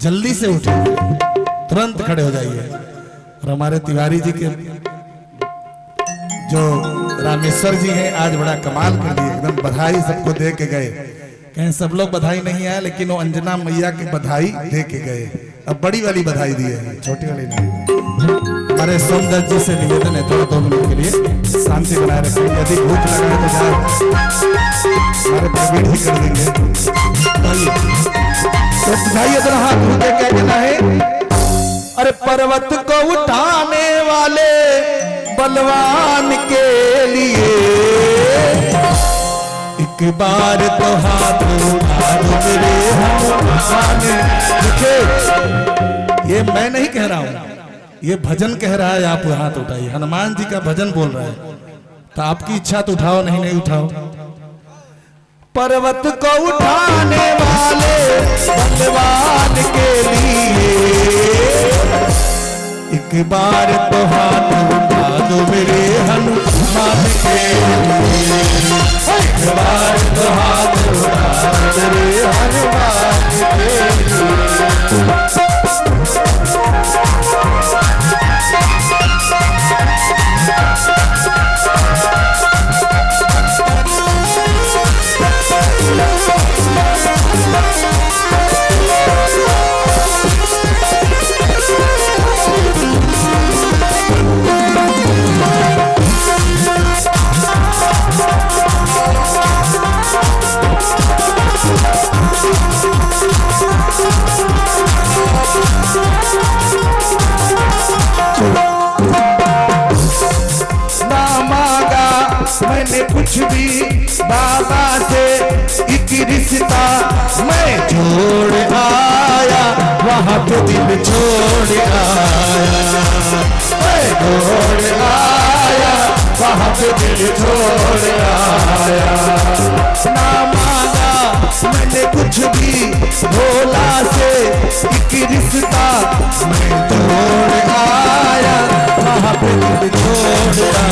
जल्दी से उठे, तुरंत खड़े हो जाइए। और हमारे तिवारी जी के जो रामेश्वर जी हैं आज बड़ा कमाल कर दिए, एकदम बधाई सबको दे के गए। कहीं सब लोग बधाई नहीं आया, लेकिन वो अंजना मैया की बधाई दे के गए। अब बड़ी वाली बधाई दी है, छोटी वाली नहीं। हमारे सोमदत्त जी से निवेदन है थोड़ा 2 मिनट के लिए शांति बनाए रखें। यदि भूख लगा है तो जाए हमारे प्रवीण ही कर देंगे। तो बुझाइए जरा हाथ उठे, क्या कहना है? अरे पर्वत को उठाने वाले बलवान के लिए एक बार तो हाथ उठा दो मेरे हनुमान। देखिए ये मैं नहीं कह रहा हूं, ये भजन कह रहा है। आप हाथ उठाइए, हनुमान जी का भजन बोल रहा है। तो आपकी इच्छा तो उठाओ, नहीं उठाओ। पर्वत को उठाने वाले भगवान के लिए एक बार तो हाथ उठा दो मेरे हनुमान के लिए, एक बार तो हाथ उठा दो मेरे हनुमान के लिए। मैंने कुछ भी बाबा से एक रिश्ता मैं छोड़ आया, वहाँ पे दिल छोड़ आया, मैं छोड़ आया, वहाँ पे दिल छोड़ आया। ना मांगा मैंने कुछ भी भोला से एक रिश्ता मैं छोड़ आया, वहाँ पे दिल छोड़ आया।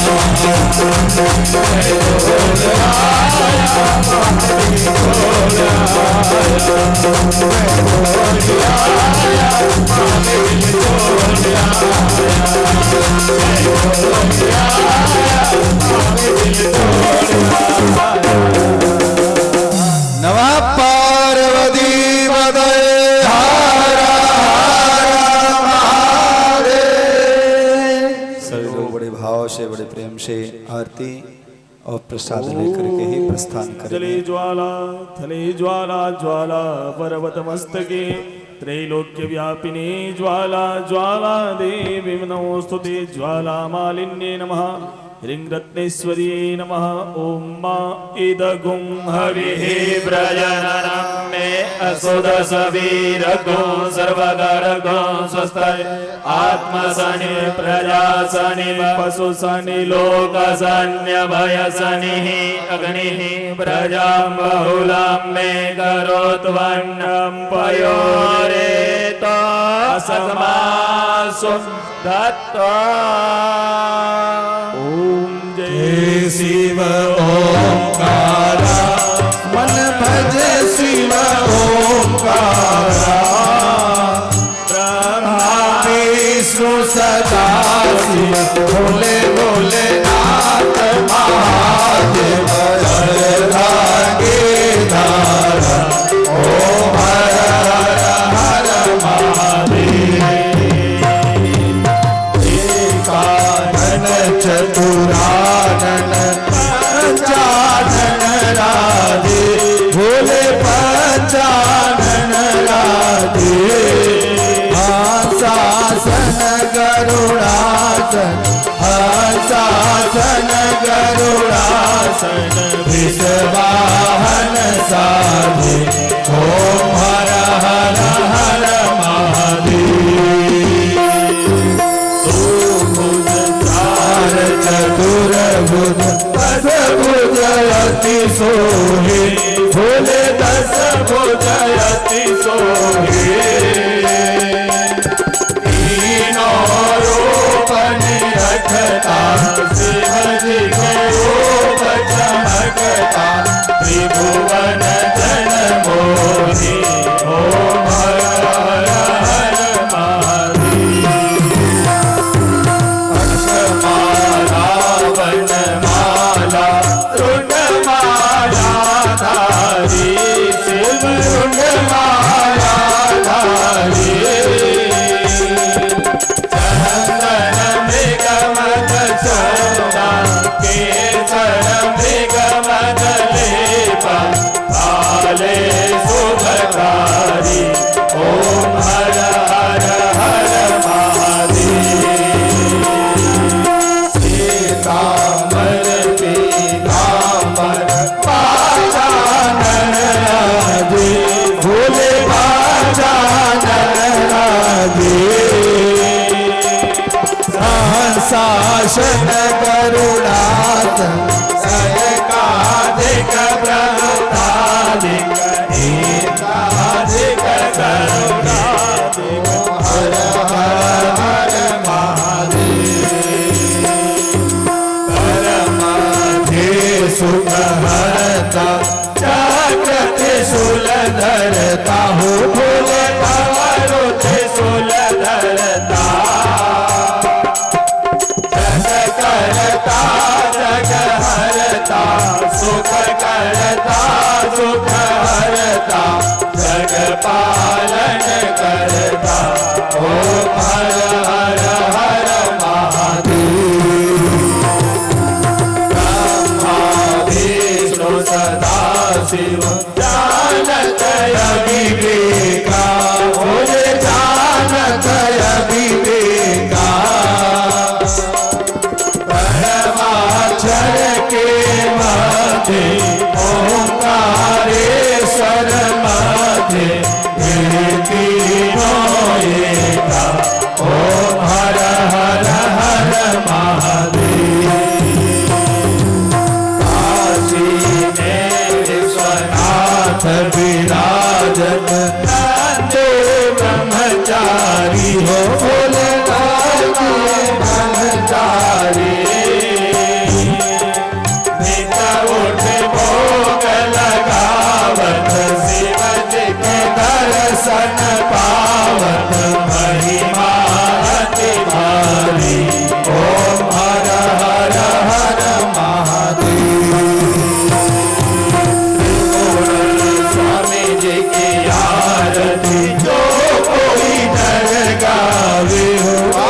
नवा पार्वती बदय सभी लोग बड़े भाव से बड़े प्रेम से आरती और प्रसाद लेकर के ही प्रस्थान करें। जले ज्वाला थले ज्वाला ज्वाला पर्वत मस्तके त्रैलोक्य व्यापिनी ज्वाला ज्वाला देवी नमोस्तुते ज्वाला मालिन्ये नमः ह्रीं नमः। ओम मा इदगुं हरिः व्रजननं मे असुदसवीरगो सर्वगरगो स्वस्ताय आत्मसनि प्रजासनि पशुसनि लोकसन्यभयसनिः अग्निः प्रजां बहुलां मे करोत्वन्नं पयोरेत असमासु दत्ता। शिव ओंकारा मन भज शिव ओंकारा ब्रह्मा विष्णु सदा शिव भोले भोले नाथ महादेव धागे धारा ओम हर हर हर महादेव एकानन चतुरानन पंचानन राधे भोले पंचानन राधे हंसासन गरुड़ासन हंसासन गरुड़ासन विषवाहन साधे ओम हर हर हर महादेव चतुर्भुज दस भुज अति सोहे भोले दस भुज अति सोहे तीनों रूप निरखता शिव जी के रूप चमकता त्रिभुवन जन मोहि ओम हर हर हर महादेव अक्षमाला वनमाला रुंडमाला धारी शिव रुंडमाला धारी चंदन मृगमद चंदा केसर मृगमद लेपा भाले शुभकारी ओम हर हर हर महादेव सीतामर पीताम्बर पाजानन राधे भोले पाजानन राधे सहंसाशन करुणासन एकाधिक ब्रह्मताधिक एकाधिक करुणाधिक हर हर हर महादेव परमाधे सुखहरता चक्र त्रिशूल धरता हो भोले कमरो त्रिशूल धरता जग करता जग हरता सुख करता सुख हरता जग पालन करता ओम हर हर हर महादेव ब्रह्मा विष्णु सदा शिव जानत अविवेका भोले जानत अविवेका परमाक्षर के मध्य ओंकारेश्वर मध्य तीनों एका ओम हर हर हर महादेव काशी में विश्वनाथ विराजन नंदो ब्रह्मचारी हो भोले ब्रह्मचारी नित उठ भोग लगावत शिव जी के दर्शन पावत महिमा अति भारी ओम हर हर हर महादेव स्वामी जी की आरती जो कोई नर गावे हो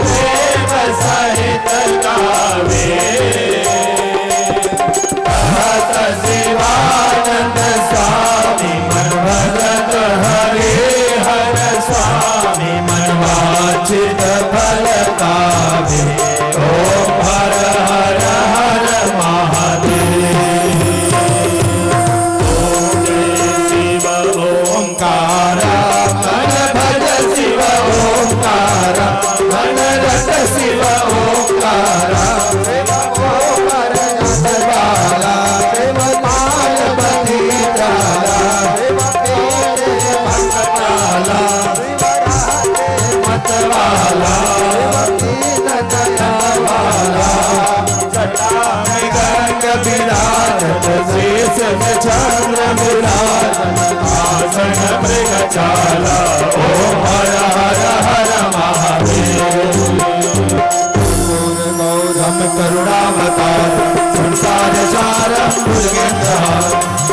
प्रेम सहित गावे कहत शिवानंद स्वामी मन भगत हरे हर स्वामी मन वांछित फल पावे ओम हर हर हर महादेव शिव ओंकारा मन भज शिव ओंकारा मन रट शिव ओंकारा वाला प्रेम माल बधी जाला मतवाला जटा में गंग विराजत शेष में चंद्र मृगशाला ओम हर हर हर महादेव हम करुणावतार संसार सारम भुजगेन्द्रहार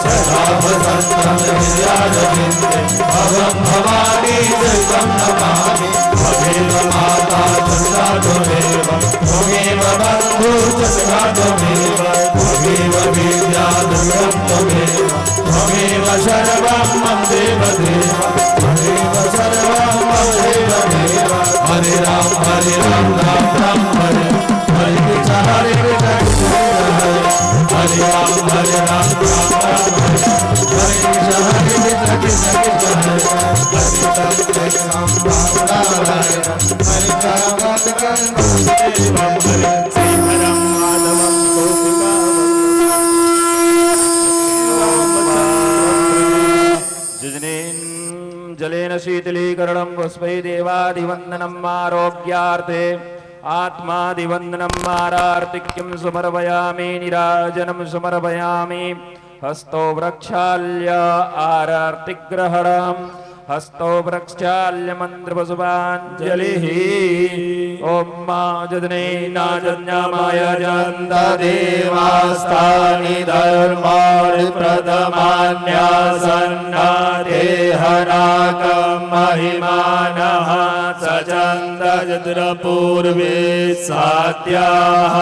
सदा वसंतम हृदयारविंदे भवं भवानी देवं नमामि त्वमेव माता पिता त्वमेव त्वमेव बन्धु सखा त्वमेव त्वमेव विद्या दुर्गं त्वमेव त्वमेव सर्वं मम देव देव त्वमेव सर्वं मम देव देव हरे राम राम राम हरे हरे कृष्ण कृष्ण हरे राम राम राम हरे कृष्ण कृष्ण हरे राम जलेन शीतलीकरणं पुष्पै देवादिवन्दनम् आरोग्यार्थे आत्मादिवन्दनम् आरार्तिक्यं समर्पयामि निराजनं समर्पयामि हस्तो वृक्षाल्य आरार्तिग्रहणम् हस्तो वृक्षाल्य मन्त्रपशुपाञ्जलिः ॐ मा जदने नाजन्यामाय जन्ता देवास्तानि धर्माणि प्रथमान्यासन्नादेहनाकं महिमानः सचन्दजत्रपूर्वे सात्याः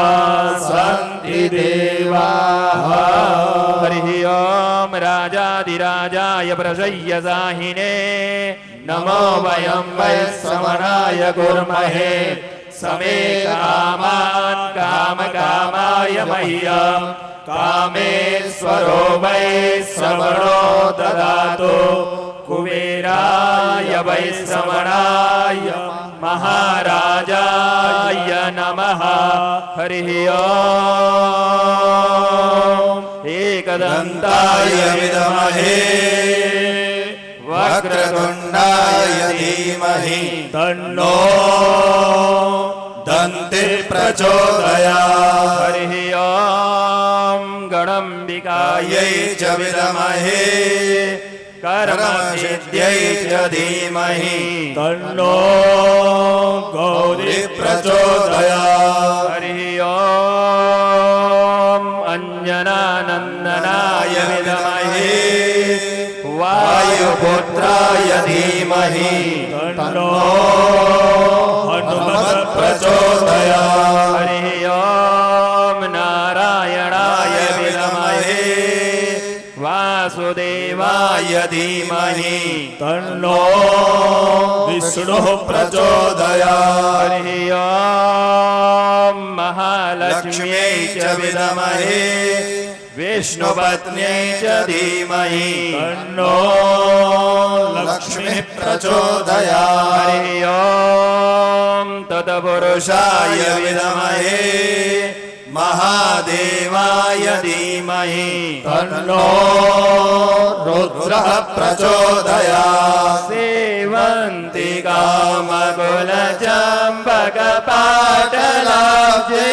सन्ति देवाः हरिः ॐ राजाधिराजाय प्रजय्यसाहिने नमो वयं वै श्रवणाय कुर्महे समे कामान् कामकामाय मह्यं कामेश्वरो वै श्रवणो ददातु कुबेराय वै श्रवणाय महाराजाय नमः हरिः ॐ एकदन्ताय विद्महे वक्रतुण्डाय धीमहि तन्नो दन्ति प्रचोदयात् हरिः ॐ गणम्बिकायै च विद्महे कर्मसिद्ध्यै च धीमहि तन्नो गौरी प्रचोदयात् हरिः ॐ अंजनानन्दनाय विद्महे वायुपुत्राय धीमहि तन्नो हनुमत् प्रचोदयात् हरिः ॐ नारायणाय विद्महे वासुदेवाय धीमहि तन्नो विष्णुः प्रचोदयात् हरिः ॐ महालक्ष्म्यै च विद्महे विष्णुपत्न्यै च धीमहि तन्नो लक्ष्मीः प्रचोदयात् हरिः ॐ तत्पुरुषाय विद्महे महादेवाय धीमहि तन्नो रुद्रः प्रचोदयात् सेवन्ति कामकुलचम्पकपाटलाब्जे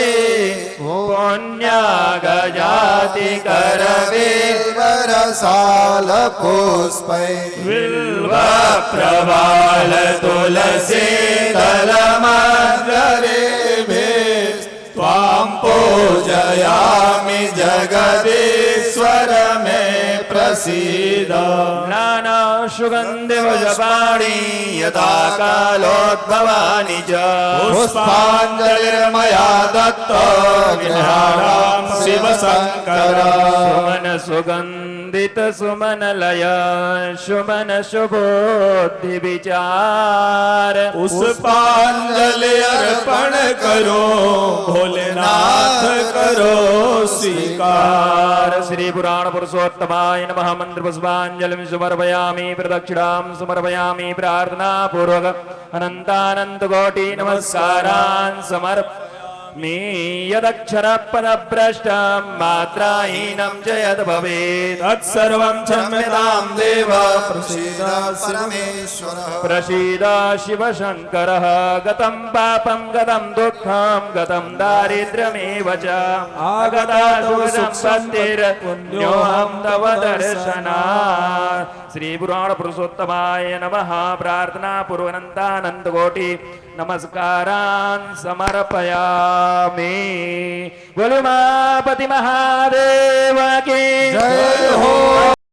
पुण्यागजाति करवीरसालपुष्पै बिल्वप्रवाल तुलसी दलमग्रे त्वां पूजयामि जगदीश्वर मे प्रसीद नाना सुगन्धिभुजपाणि यथा कालोद्भवानि च पुष्पाञ्जलिर्मया दत्त विहारां शिवशङ्कर सुमन सुगन्धित सुमनलय सुमन सुबुद्धि विचार पुष्पाञ्जलि अर्पण करो भोलेनाथ करो स्वीकार श्री पुराण पुरुषोत्तमाय नमः मंत्र पुष्पांजलिं समर्पयामि प्रदक्षिणां समर्पयामि प्रार्थना पूर्वक अनंतानंत कोटि नमस्कारान् समर्पयामि यदक्षर पदभ्रष्टं मात्राहीनं च यद् भवेत् तत्सर्वं क्षम्यतां देव प्रसीद परमेश्वरः प्रसीद शिवशङ्करः गतं पापं गतं दुःखं गतं दारिद्र्यमेव च आगता सुखसम्पत्तिर्पुण्योऽहं तव दर्शनात् श्री पुराण पुरुषोत्तमाय नमः प्रार्थना पूर्वनन्तानन्दकोटि नमस्कारान् समर्पयामि बोलो उमापति महादेव की जय हो।